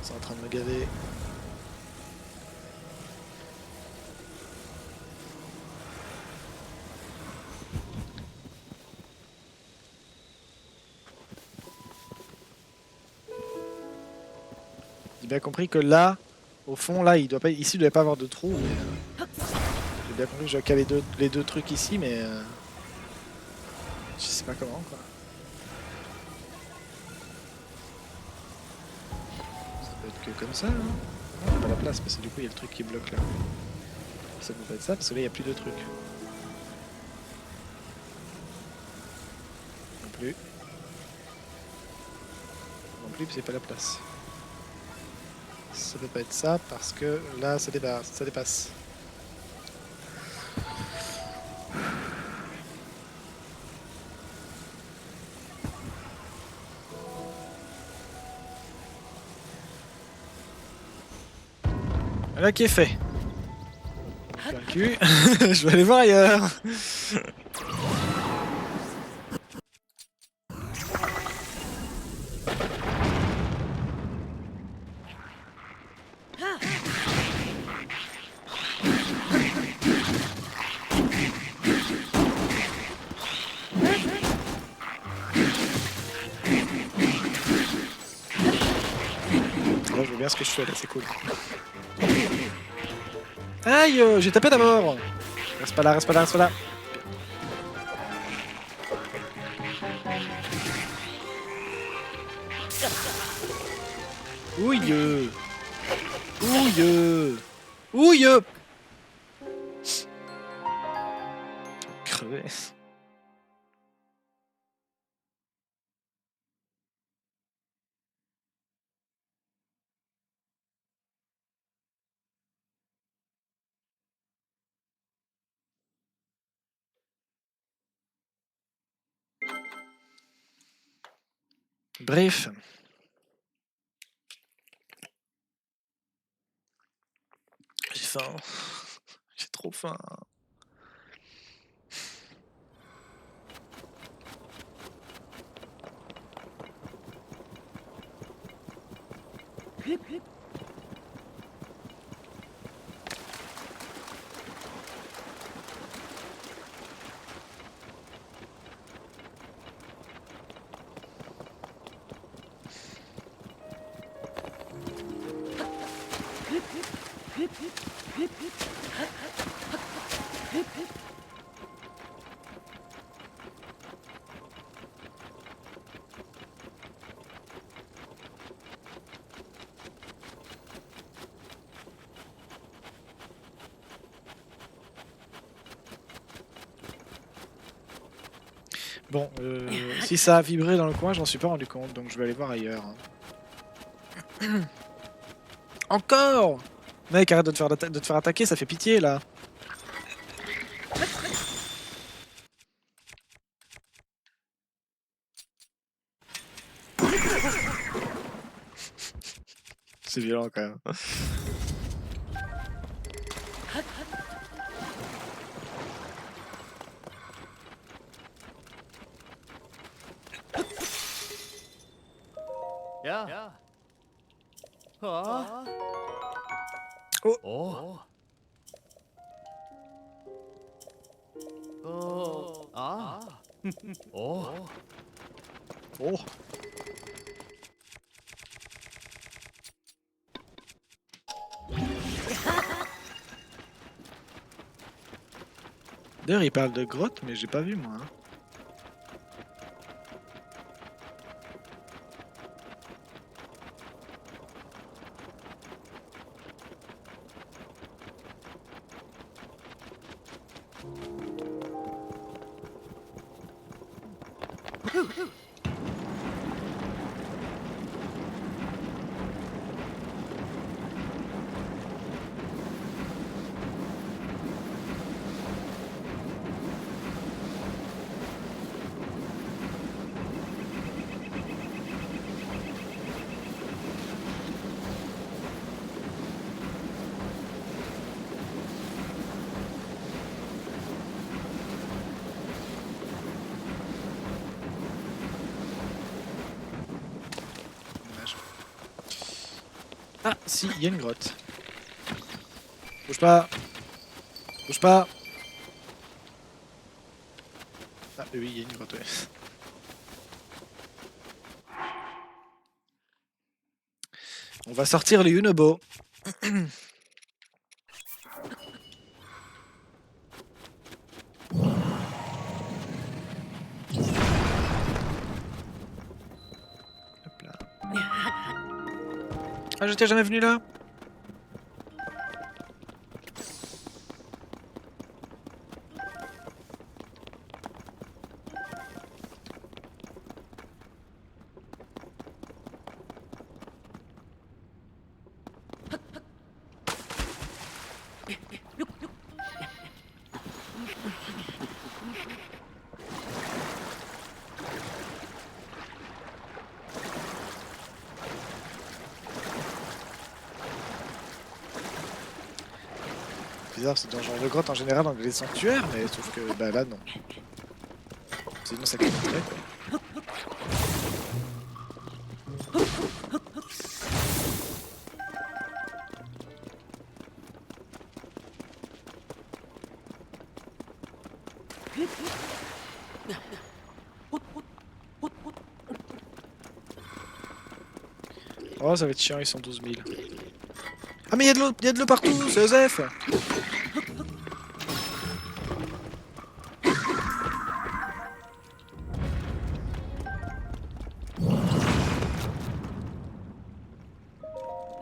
C'est en train de me gaver. J'ai bien compris que là, au fond, là, il doit pas, ici, il doit pas avoir de trou. J'ai bien compris que je dois caler les deux trucs ici, mais je sais pas comment, quoi. Ça peut être que comme ça, hein. Non, pas la place, parce que du coup, il y a le truc qui bloque là. Ça peut pas être ça, parce que là, il n'y a plus de trucs. Non plus. Non plus, c'est pas la place. Ça peut pas être ça, parce que là, ça dépasse. Ça dépasse. Voilà qui est fait. Plein le cul. Je vais aller voir ailleurs. Là, je vois bien ce que je fais là, c'est cool. Aïe, j'ai tapé d'abord. Reste pas là, reste pas là, reste pas là. Ouille. Ouille. Ouille. Crever. Bref. J'ai faim. J'ai trop faim. Bon, si ça a vibré dans le coin, j'en suis pas rendu compte, donc je vais aller voir ailleurs. Encore! Mec, arrête de te faire attaquer, ça fait pitié là. C'est violent quand même. Yeah. Oh. Oh. Oh. Ah. Oh. Oh. D'ailleurs, il parle de grotte, mais j'ai pas vu moi. Hein. Ah, si, il y a une grotte. Bouge pas. Bouge pas. Ah, oui, il y a une grotte, ouais. On va sortir le Yunobo. Hop là. Ah, j'étais jamais venu là. Bizarre, c'est dans ce genre de grotte en général dans les sanctuaires, mais sauf que bah là non. Sinon ça critiquerait quoi. Oh ça va être chiant, ils sont 12 000. Ah mais il y a de l'eau partout, c'est Joseph.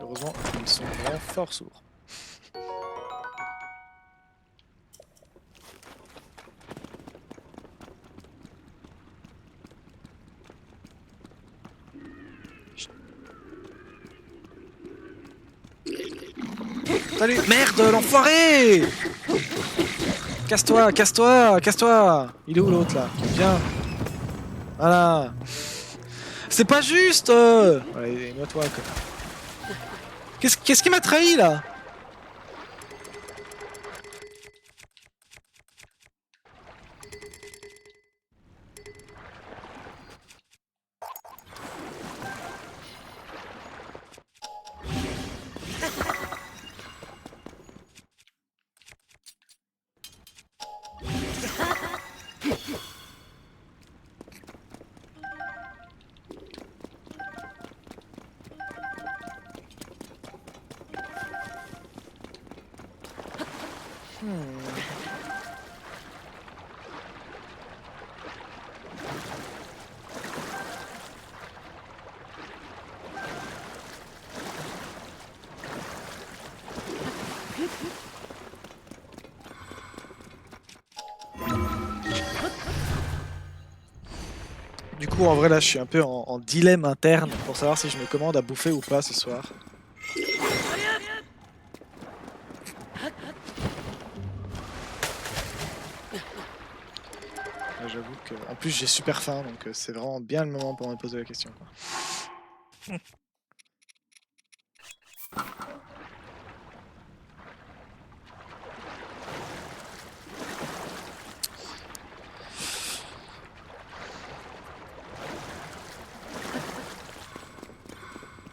Heureusement, ils sont vraiment fort sourds. Salut. Merde, l'enfoiré. Casse-toi, casse-toi, casse-toi. Il est où l'autre là? Viens. Voilà. C'est pas juste. Allez, noie-toi. Qu'est-ce qui m'a trahi là? Du coup, en vrai, là, je suis un peu en dilemme interne pour savoir si je me commande à bouffer ou pas ce soir. Là, j'avoue que, en plus, j'ai super faim, donc c'est vraiment bien le moment pour me poser la question, quoi.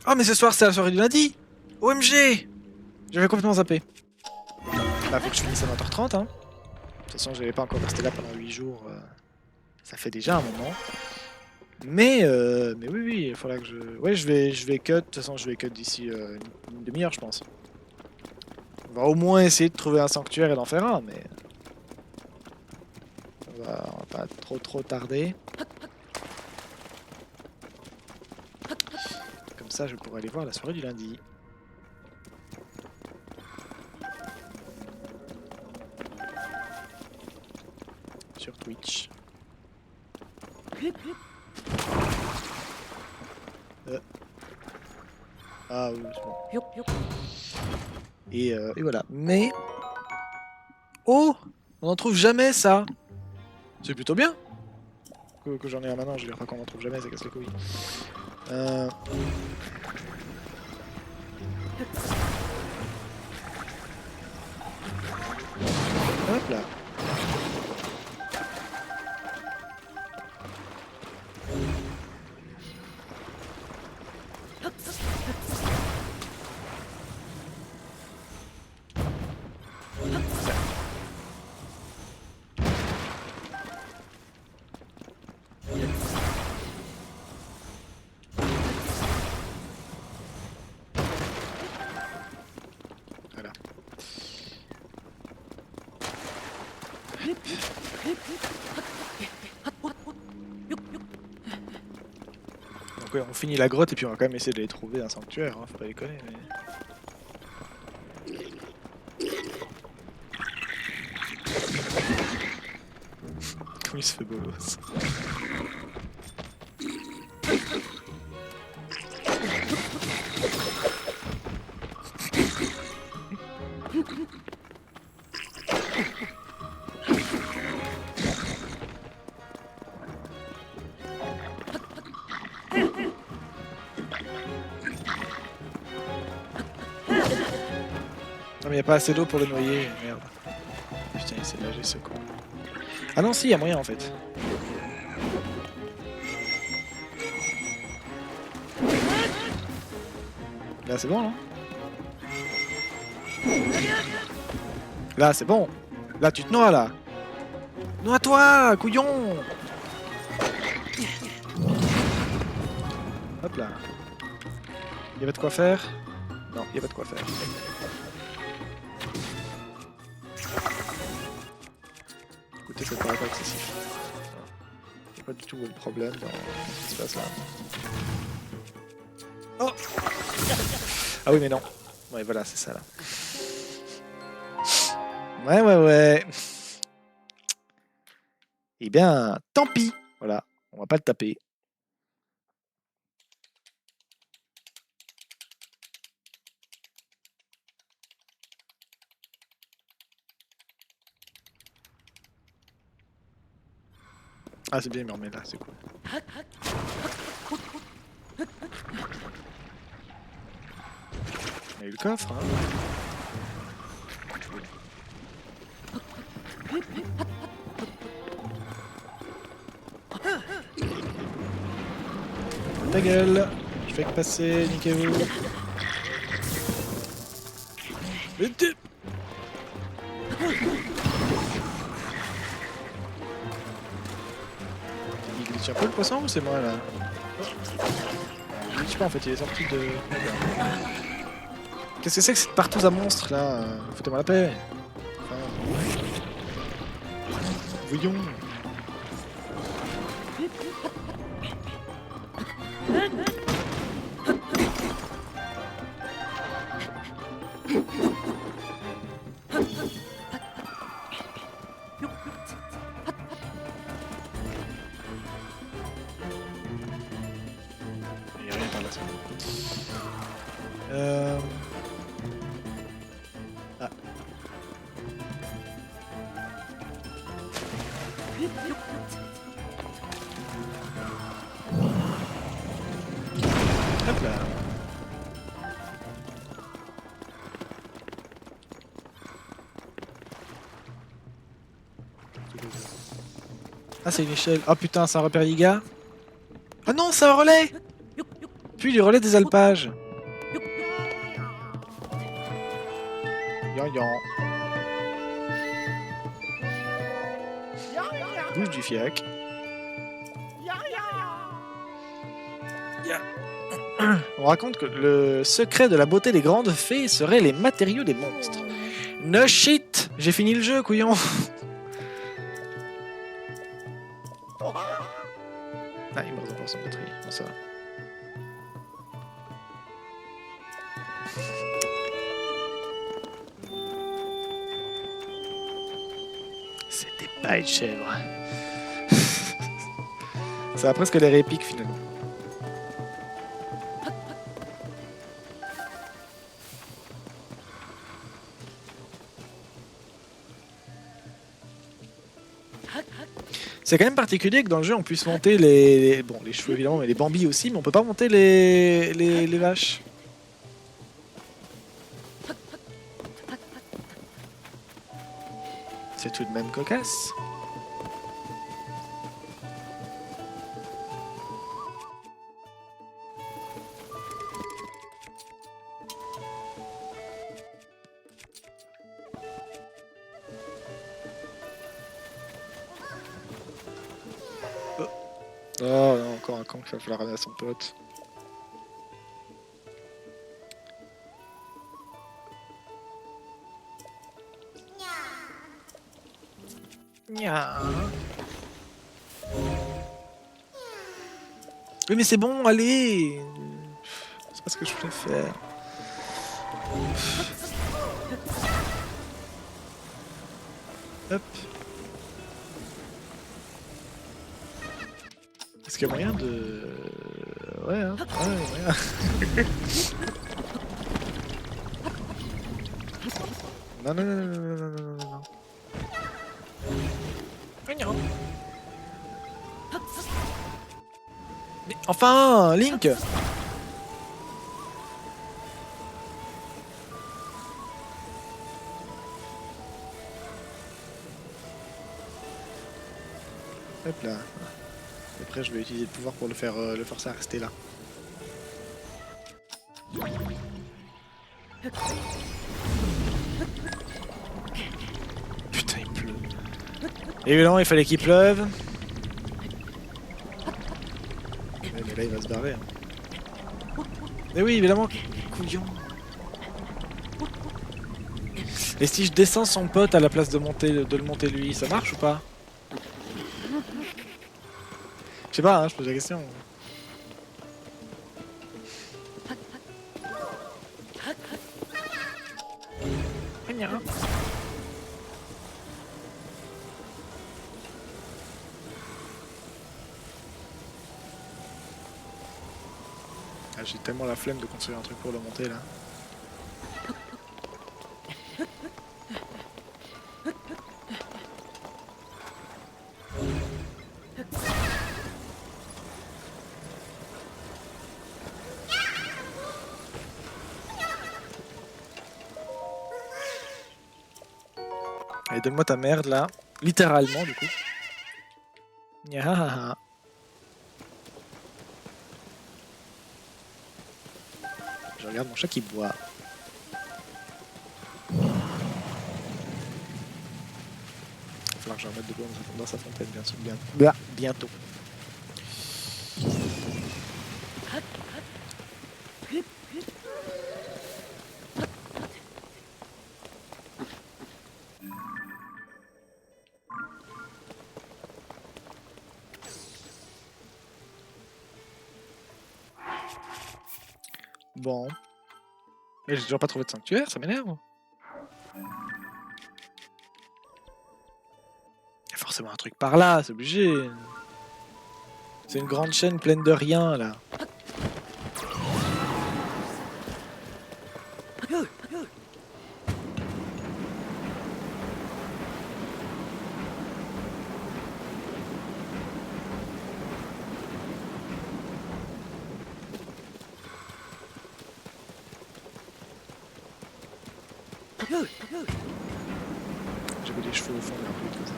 Ah, mais ce soir, c'est la soirée du lundi! OMG! J'avais complètement zappé. Bah, faut que je finisse à 20h30, hein. De toute façon, je vais pas encore rester là pendant 8 jours. Ça fait déjà un moment. Mais oui, oui, il faudra que je... Ouais, je vais cut. De toute façon, je vais cut d'ici une demi-heure, je pense. On va au moins essayer de trouver un sanctuaire et d'en faire un, mais... on va pas trop tarder. Comme ça, je pourrai aller voir la soirée du lundi. Sur Twitch. Ah oui, c'est bon. Et voilà. Mais... Oh! On n'en trouve jamais, ça! C'est plutôt bien que j'en ai un maintenant, je veux dire pas qu'on en trouve jamais, ça casse les couilles. Hop là. Donc ouais, on finit la grotte et puis on va quand même essayer de les trouver un sanctuaire, hein, faut pas déconner. Mais... Comme il se fait bolos. Non mais y a pas assez d'eau pour le noyer, merde. Putain, il essaie de nager ce con. Ah non si, y a moyen en fait. Là c'est bon non? Là c'est bon. Là tu te noies là. Noie-toi, couillon. Hop là. Y avait de quoi faire? Non, y a pas de quoi faire. Écoutez, ça paraît pas excessif. Je sais pas du tout où est le problème dans ce qui se passe là. Oh! Ah oui mais non. Ouais voilà, c'est ça là. Ouais. Eh bien, tant pis. Voilà, on va pas le taper. Ah c'est bien, il me remet là, c'est cool. Il y a eu le coffre, hein. Ta gueule. Je fais que passer, niquez-vous. Vite. Il glitch un peu le poisson ou c'est moi là? Il glitch pas en fait, il est sorti de... Qu'est-ce que c'est que cette partouze à monstre là? Foutez-moi la paix. Enfin... Voyons. Il y a rien par là. Ah. Hop là. Ah c'est une échelle. Ah putain, c'est un repère Yiga. Ah non, c'est un relais. Puis les relais des alpages. Yan yan. Bouge du fiac. Ya. On raconte que le secret de la beauté des grandes fées serait les matériaux des monstres. No shit. J'ai fini le jeu, couillon. Ah, il me reste encore son batterie. Bon, ça va. C'était pas une chèvre. Ça a presque l'air épique finalement. C'est quand même particulier que dans le jeu on puisse monter bon, les chevaux évidemment, mais les bambis aussi, mais on peut pas monter les vaches. C'est tout de même cocasse. Oh non, encore un con qu'il va falloir ramener à son pote. Nya. Oui mais c'est bon, allez. C'est pas ce que je voulais faire. Hop. Est-ce qu'il y a moyen de... Ouais, hein. Ouais, il y a moyen. Non, non, non, non, non, non, non, non, non. Mignon. Mais enfin, Link. Hop là. Après, je vais utiliser le pouvoir pour le forcer à rester là. Putain, il pleut. Évidemment, il fallait qu'il pleuve. Ouais, mais là, il va se barrer. Hein. Mais oui, évidemment, couillon. Et si je descends son pote à la place de le monter lui, ça marche ou pas? Je sais pas, hein, je pose la question. Ah, j'ai tellement la flemme de construire un truc pour le monter là. Allez, donne-moi ta merde là. Littéralement du coup. Nyahaha. Je regarde mon chat qui boit. Il va falloir que je remette de l'eau dans sa fontaine bientôt. Bon. Mais j'ai toujours pas trouvé de sanctuaire, ça m'énerve. Il y a forcément un truc par là, c'est obligé. C'est une grande chaîne pleine de rien là. J'avais les cheveux au fond de la route comme ça.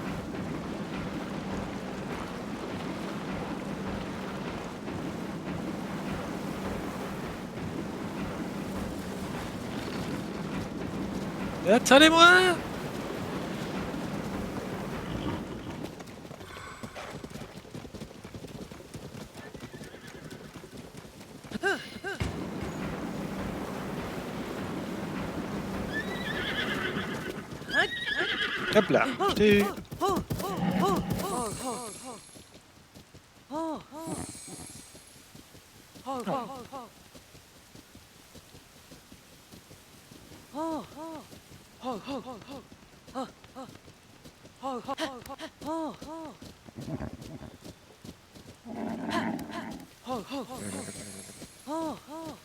Attendez-moi! Hop là, je t'ai eu.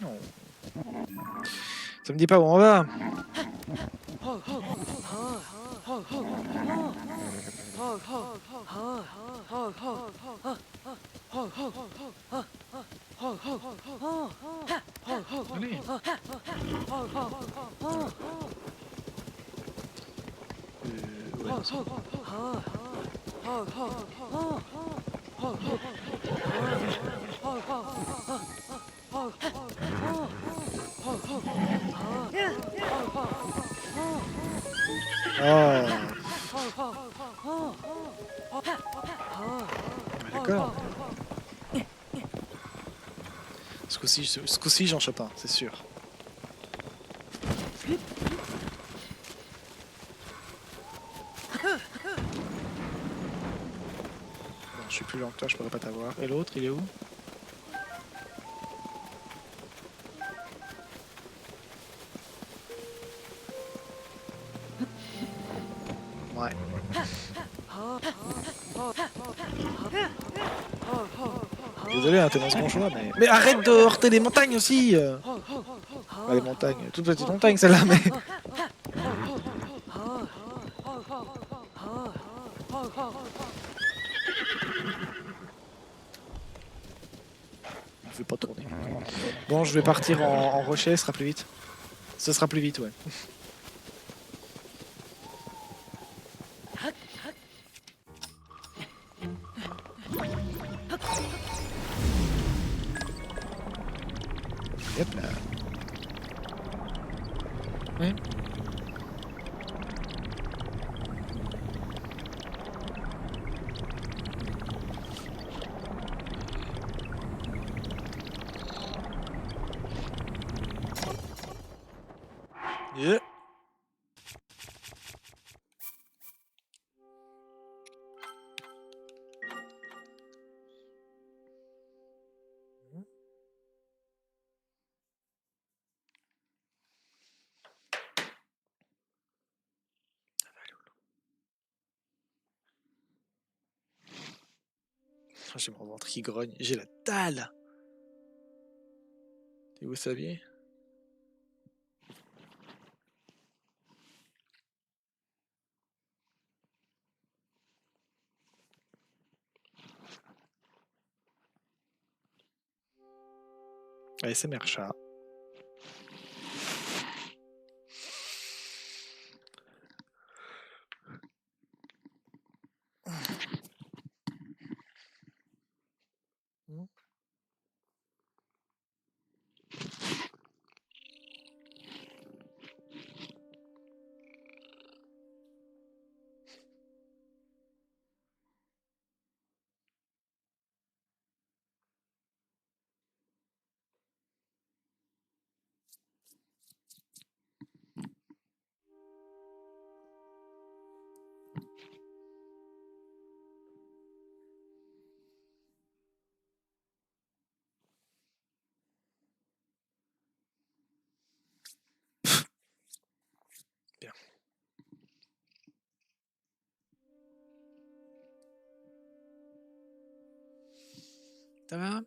Non. Ça me dit pas où on va. Allez. D'accord. Ce coup-ci, j'en chope un, c'est sûr. Je suis plus lent que toi, je pourrais pas t'avoir. Et l'autre, il est où? Ouais. Désolé, hein, t'es dans ce bon choix, mais... Mais arrête de heurter les montagnes aussi Pas les montagnes, toutes petites montagnes celle-là, mais... Je vais pas tourner. Bon, je vais partir en rocher, ce sera plus vite. Ce sera plus vite, ouais. Hop là. Ouais. Yeah. J'ai mon ventre qui grogne. J'ai la dalle. Et vous saviez? ASMR chat. Bien. Ça va?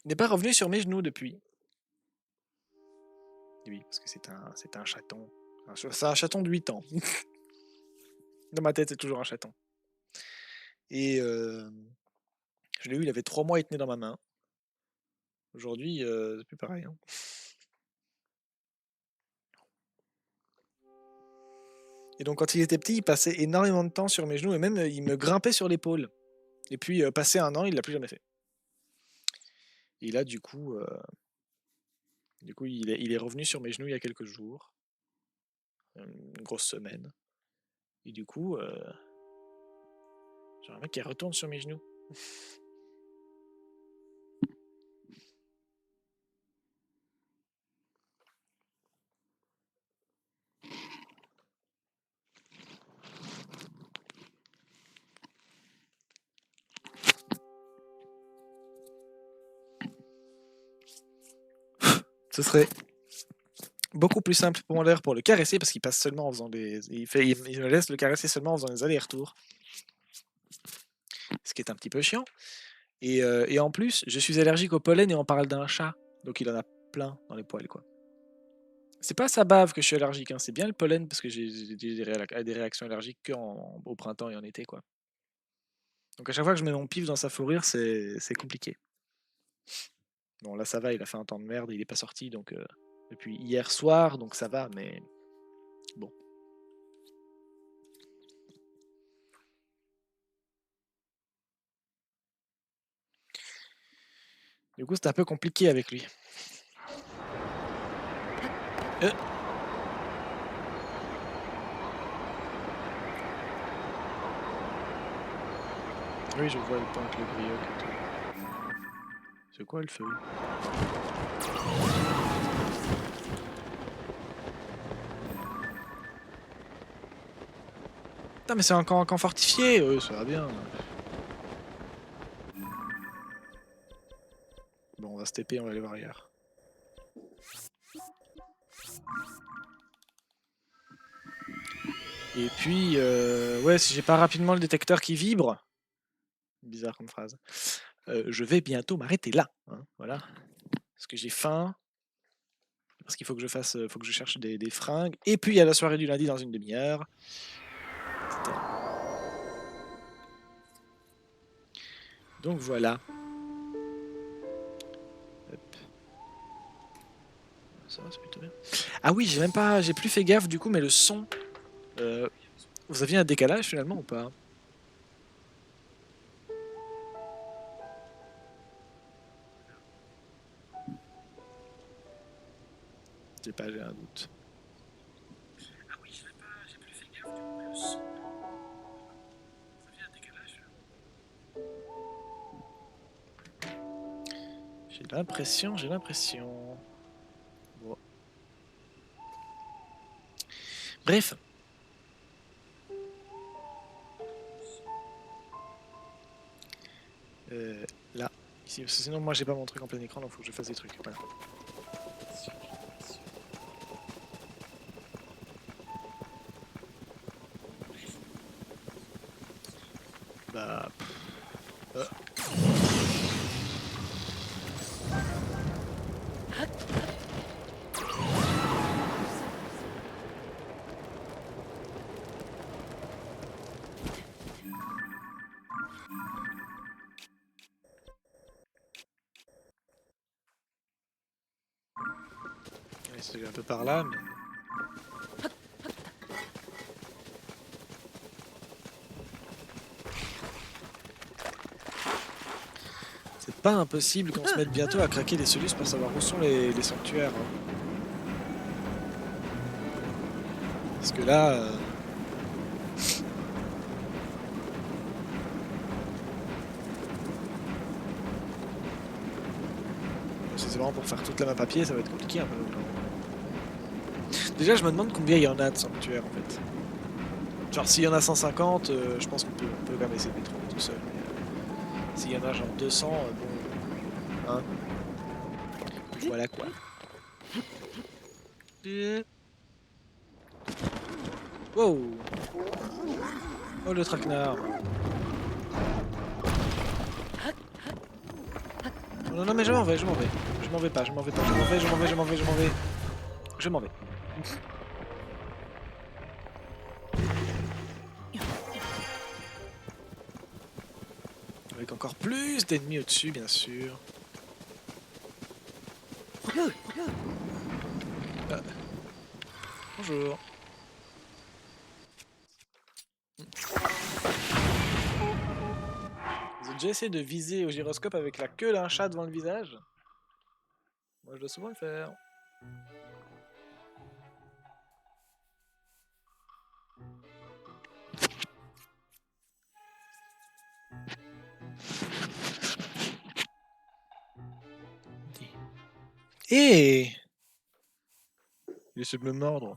Il n'est pas revenu sur mes genoux depuis. Oui, parce que c'est un chaton. C'est un chaton de 8 ans. Dans ma tête, c'est toujours un chaton. Et je l'ai eu, il avait 3 mois, il tenait dans ma main. Aujourd'hui, c'est plus pareil. Hein. Et donc, quand il était petit, il passait énormément de temps sur mes genoux et même il me grimpait sur l'épaule. Et puis, passé 1 an, il l'a plus jamais fait. Et là, du coup, il est revenu sur mes genoux il y a quelques jours. Une grosse semaine. Et du coup, j'ai un mec qui retourne sur mes genoux. Ce serait beaucoup plus simple pour l'air pour le caresser parce qu'il passe seulement en faisant des. Il me laisse le caresser seulement en faisant des allers-retours. Ce qui est un petit peu chiant. Et en plus, je suis allergique au pollen et on parle d'un chat. Donc il en a plein dans les poils, quoi. C'est pas sa bave que je suis allergique, hein, c'est bien le pollen parce que j'ai des réactions allergiques au printemps et en été, quoi. Donc à chaque fois que je mets mon pif dans sa fourrure, c'est compliqué. Bon, là ça va, il a fait un temps de merde, il est pas sorti donc depuis hier soir, donc ça va, mais bon. Du coup, c'était un peu compliqué avec lui. Oui, je vois le point avec le grioc et tout. C'est quoi le feu? Putain, mais c'est un camp fortifié! Ça va bien. Bon, on va se TP, on va aller voir ailleurs. Et puis, ouais, si j'ai pas rapidement le détecteur qui vibre, bizarre comme phrase, je vais bientôt m'arrêter là, hein, voilà. Parce que j'ai faim, parce qu'il faut que je fasse, faut que je cherche des fringues, et puis il y a la soirée du lundi dans une demi-heure. Donc voilà. Hop. Ça va, c'est plutôt bien. Ah oui, j'ai plus fait gaffe du coup, mais le son, vous aviez un décalage finalement ou pas? Je sais pas, j'ai un doute. Ah oui, j'ai plus fait gaffe du coup, mais le son, vous aviez un décalage finalement? J'ai l'impression. Bon. Bref. Là, ici, parce que sinon moi j'ai pas mon truc en plein écran, donc faut que je fasse des trucs. Voilà. Bah. C'est un peu par là, mais... C'est pas impossible qu'on se mette bientôt à craquer des solus pour savoir où sont les sanctuaires. Hein. Parce que là... Si c'est vraiment pour faire toute la map papier, ça va être compliqué un peu. Déjà, je me demande combien il y en a de sanctuaires en fait. Genre, s'il y en a 150, je pense qu'on peut quand même essayer de les trouver tout seul. S'il y en a genre 200, bon. Hein. Voilà quoi. Wow! Oh le traquenard! Non, non, mais je m'en vais. Je m'en vais pas. Je m'en vais. Avec encore plus d'ennemis au-dessus, bien sûr. Ah. Bonjour. Vous avez déjà essayé de viser au gyroscope avec la queue d'un chat devant le visage? Moi, je dois souvent le faire. Et il essaie de me mordre.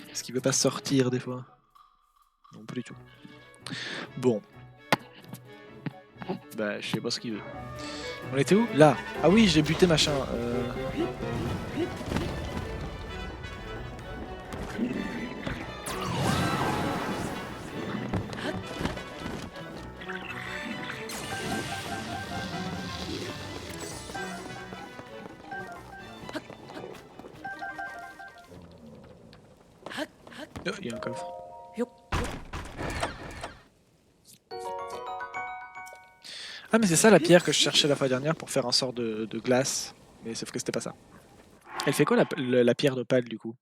Est-ce qu'il veut pas sortir des fois? Non, pas du tout. Bon. Bah, je sais pas ce qu'il veut. On était où? Là. Ah oui, j'ai buté machin. Oh, il y a un coffre. Ah mais c'est ça la pierre que je cherchais la fois dernière pour faire un sort de glace. Mais sauf que c'était pas ça. Elle fait quoi la pierre d'opale du coup?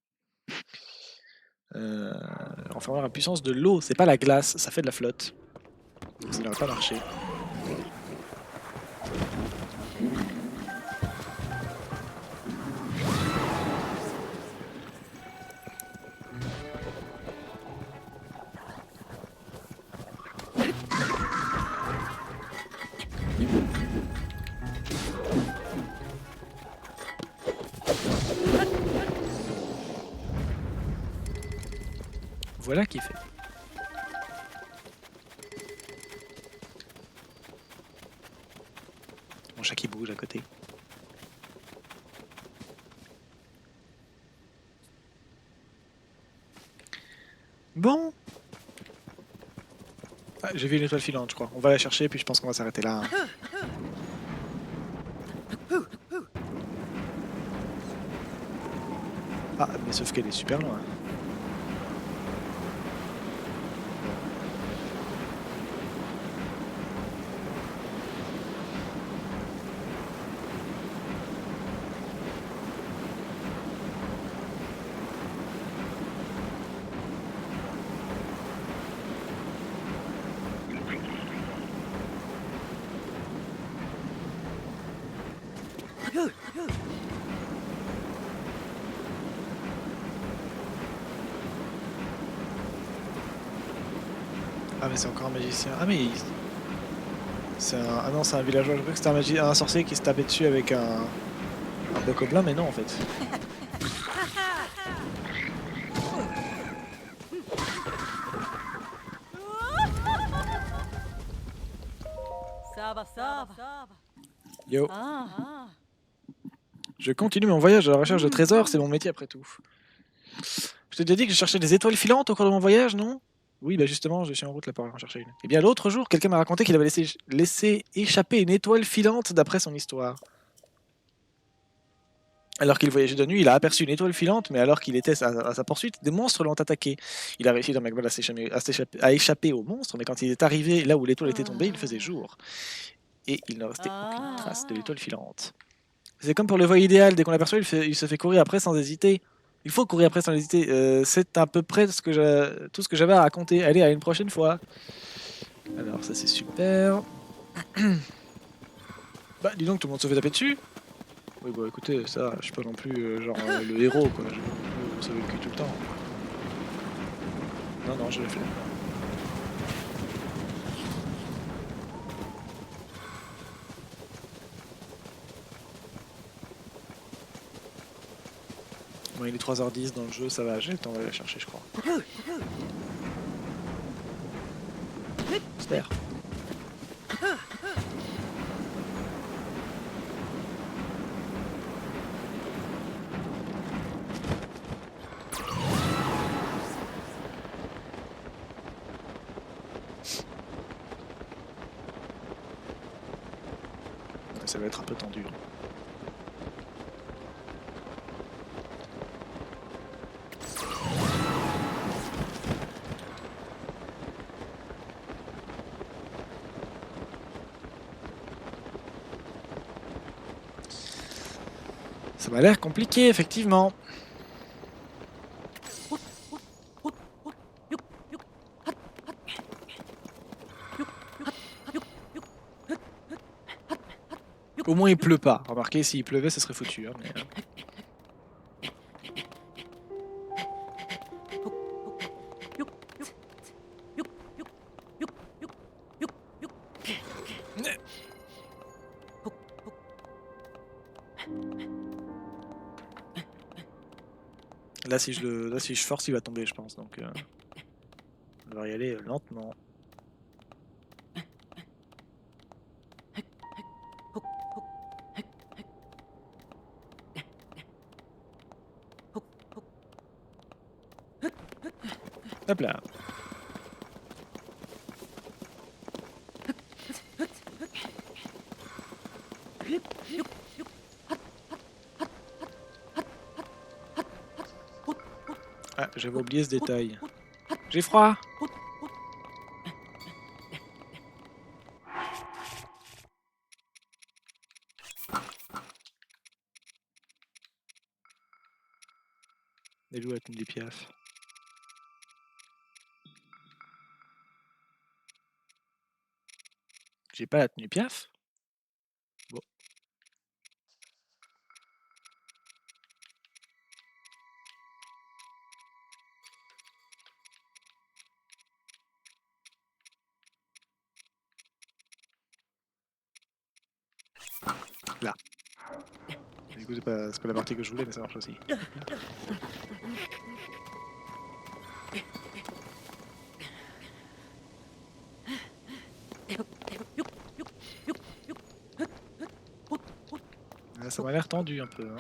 Enfin la puissance de l'eau, c'est pas la glace, ça fait de la flotte. Donc ça n'aurait pas marché. Voilà qui fait. Mon chat qui bouge à côté. Bon. Ah, j'ai vu une étoile filante, je crois. On va la chercher, puis je pense qu'on va s'arrêter là. Hein. Ah, mais sauf qu'elle est super loin. Ah mais c'est encore un magicien. Ah mais c'est un... Ah non, c'est un villageois. Je croyais que c'était un sorcier qui se tapait dessus avec un bokoblin, mais non en fait. Ça va, ça va. Yo. Ah. Je continue mon voyage à la recherche de trésors, c'est mon métier après tout. Je t'ai déjà dit que je cherchais des étoiles filantes au cours de mon voyage, non? Oui, bah justement, je suis en route là pour en chercher une. Et bien l'autre jour, quelqu'un m'a raconté qu'il avait laissé échapper une étoile filante d'après son histoire. Alors qu'il voyageait de nuit, il a aperçu une étoile filante, mais alors qu'il était à sa poursuite, des monstres l'ont attaqué. Il a réussi dans McBall à échapper aux monstres, mais quand il est arrivé là où l'étoile était tombée, il faisait jour. Et il ne restait aucune trace de l'étoile filante. C'est comme pour le vol idéal, dès qu'on l'aperçoit, il se fait courir après sans hésiter. Il faut courir après sans hésiter. C'est à peu près tout ce que j'avais à raconter. Allez, à une prochaine fois. Alors, ça c'est super. Bah, dis donc, tout le monde se fait taper dessus. Oui, bah écoutez, ça, je suis pas non plus le héros, quoi. Je vais vous sauver le cul tout le temps. Non, non, je l'ai fait. Bon, il est 3h10 dans le jeu, ça va, j'ai le temps d'aller la chercher, je crois. J'espère. Ça va être un peu tendu. Ça m'a l'air compliqué, effectivement. Au moins il pleut pas. Remarquez, s'il pleuvait, ça serait foutu. Hein, mais... Là, si je force, il va tomber, je pense. Donc, on va y aller lentement. Hop là. Ah, j'avais oublié ce détail. J'ai froid. Les loups à tenue des piafs. J'ai pas la tenue piaf. Bon. Là. Du coup, c'est pas la partie que je voulais, mais ça marche aussi. Ah, ça m'a l'air tendu un peu. Hein.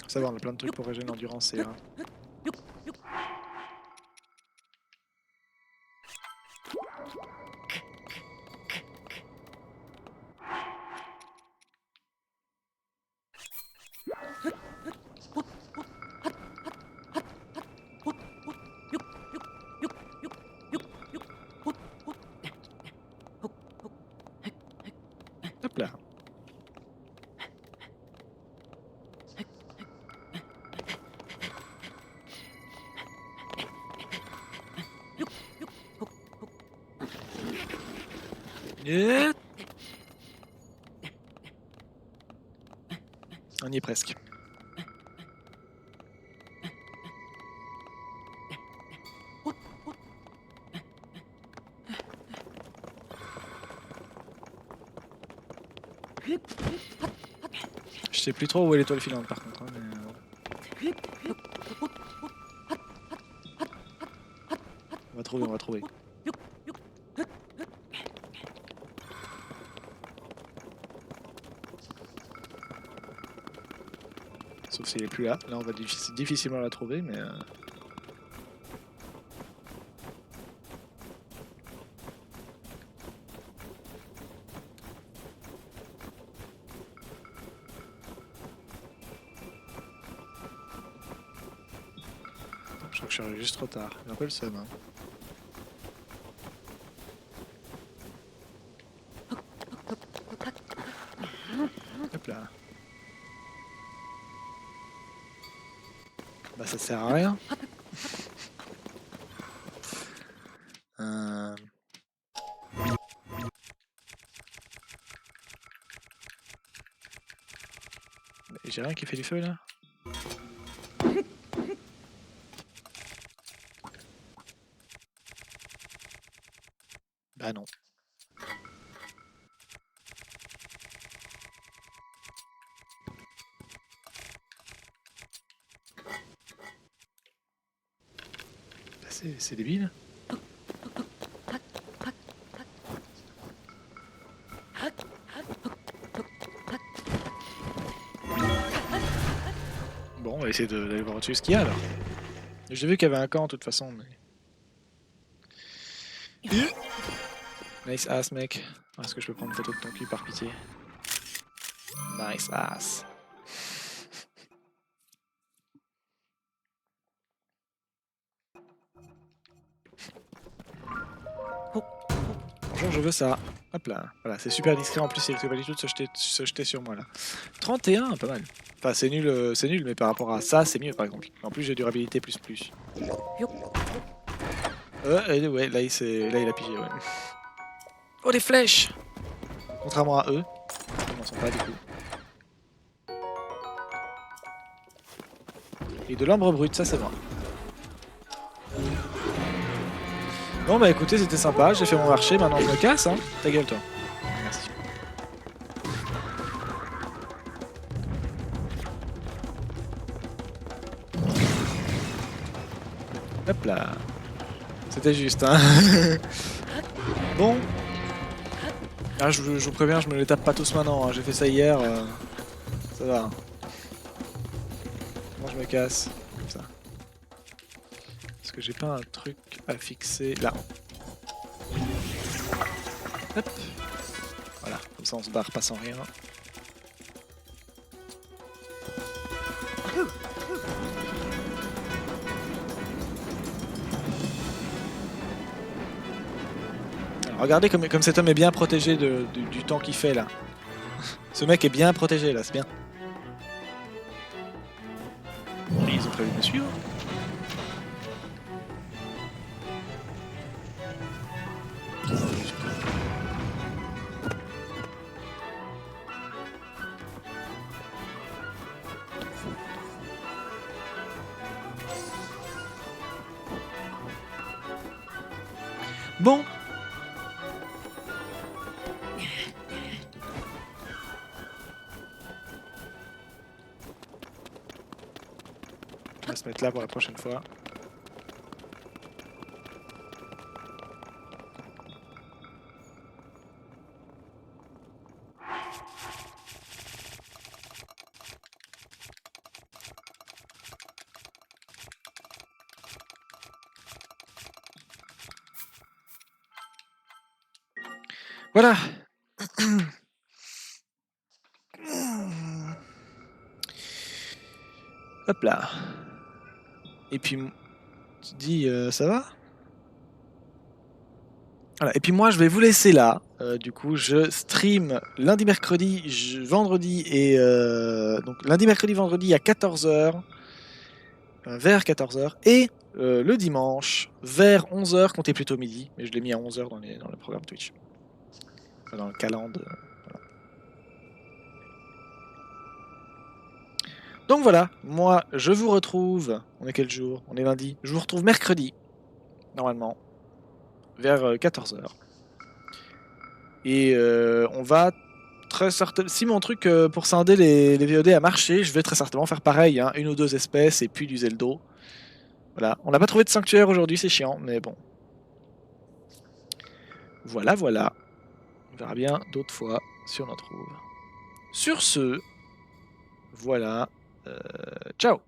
Ça va, on a plein de trucs pour régénérer l'endurance et... Hop là. Et... on y est presque. Je sais plus trop où est l'étoile filante par contre. Hein, mais... on va trouver, on va trouver. Sauf s'il est plus là. Là, on va difficilement la trouver, mais... je crois que je suis arrivé juste trop tard. J'ai un peu le seum. Hein. Hop là. Bah ça sert à rien. J'ai rien qui fait du feu là. Bah non. Bah c'est débile. Bon, on va essayer d'aller voir au-dessus ce qu'il y a alors. J'ai vu qu'il y avait un camp de toute façon, mais... Nice ass, mec. Est-ce que je peux prendre une photo de ton cul par pitié? Nice ass. Bonjour, je veux ça. Hop là. Voilà, c'est super discret en plus, il risque pas du tout de se jeter sur moi là. 31, pas mal. Enfin, c'est nul, mais par rapport à ça, c'est mieux par exemple. En plus, j'ai durabilité plus. Ouais, là il a pigé, ouais. Oh, les flèches! Contrairement à eux, ils n'en sont pas du coup. Et de l'ambre brute, ça c'est moi. Bon bah écoutez, c'était sympa, j'ai fait mon marché, maintenant je me casse, hein. Ta gueule toi. Merci. Hop là. C'était juste, hein. Bon. Ah, je vous préviens, je me les tape pas tous maintenant, hein. J'ai fait ça hier, ça va. Moi je me casse, comme ça. Est-ce que j'ai pas un truc à fixer là? Hop. Voilà, comme ça on se barre pas sans rien. Alors, regardez comme cet homme est bien protégé du temps qu'il fait là. Ce mec est bien protégé là, c'est bien. Ils ont prévu de me suivre. Bon. On va se mettre là pour la prochaine fois. Voilà. Hop là. Et puis, tu te dis, ça va? Voilà. Et puis moi, je vais vous laisser là. Du coup, je stream lundi, mercredi, vendredi et donc lundi, mercredi, vendredi à 14h, vers 14h, et le dimanche vers 11h, comptez plutôt midi, mais je l'ai mis à 11h dans le programme Twitch, enfin, dans le calendrier. Donc voilà, moi je vous retrouve. On est quel jour? On est lundi. Je vous retrouve mercredi, normalement, vers 14h. Et on va très certainement. Si mon truc pour scinder les VOD a marché, je vais très certainement faire pareil, hein, une ou deux espèces et puis du Zeldo. Voilà. On n'a pas trouvé de sanctuaire aujourd'hui, c'est chiant, mais bon. Voilà, voilà. On verra bien d'autres fois si on en trouve. Sur ce, voilà. Ciao!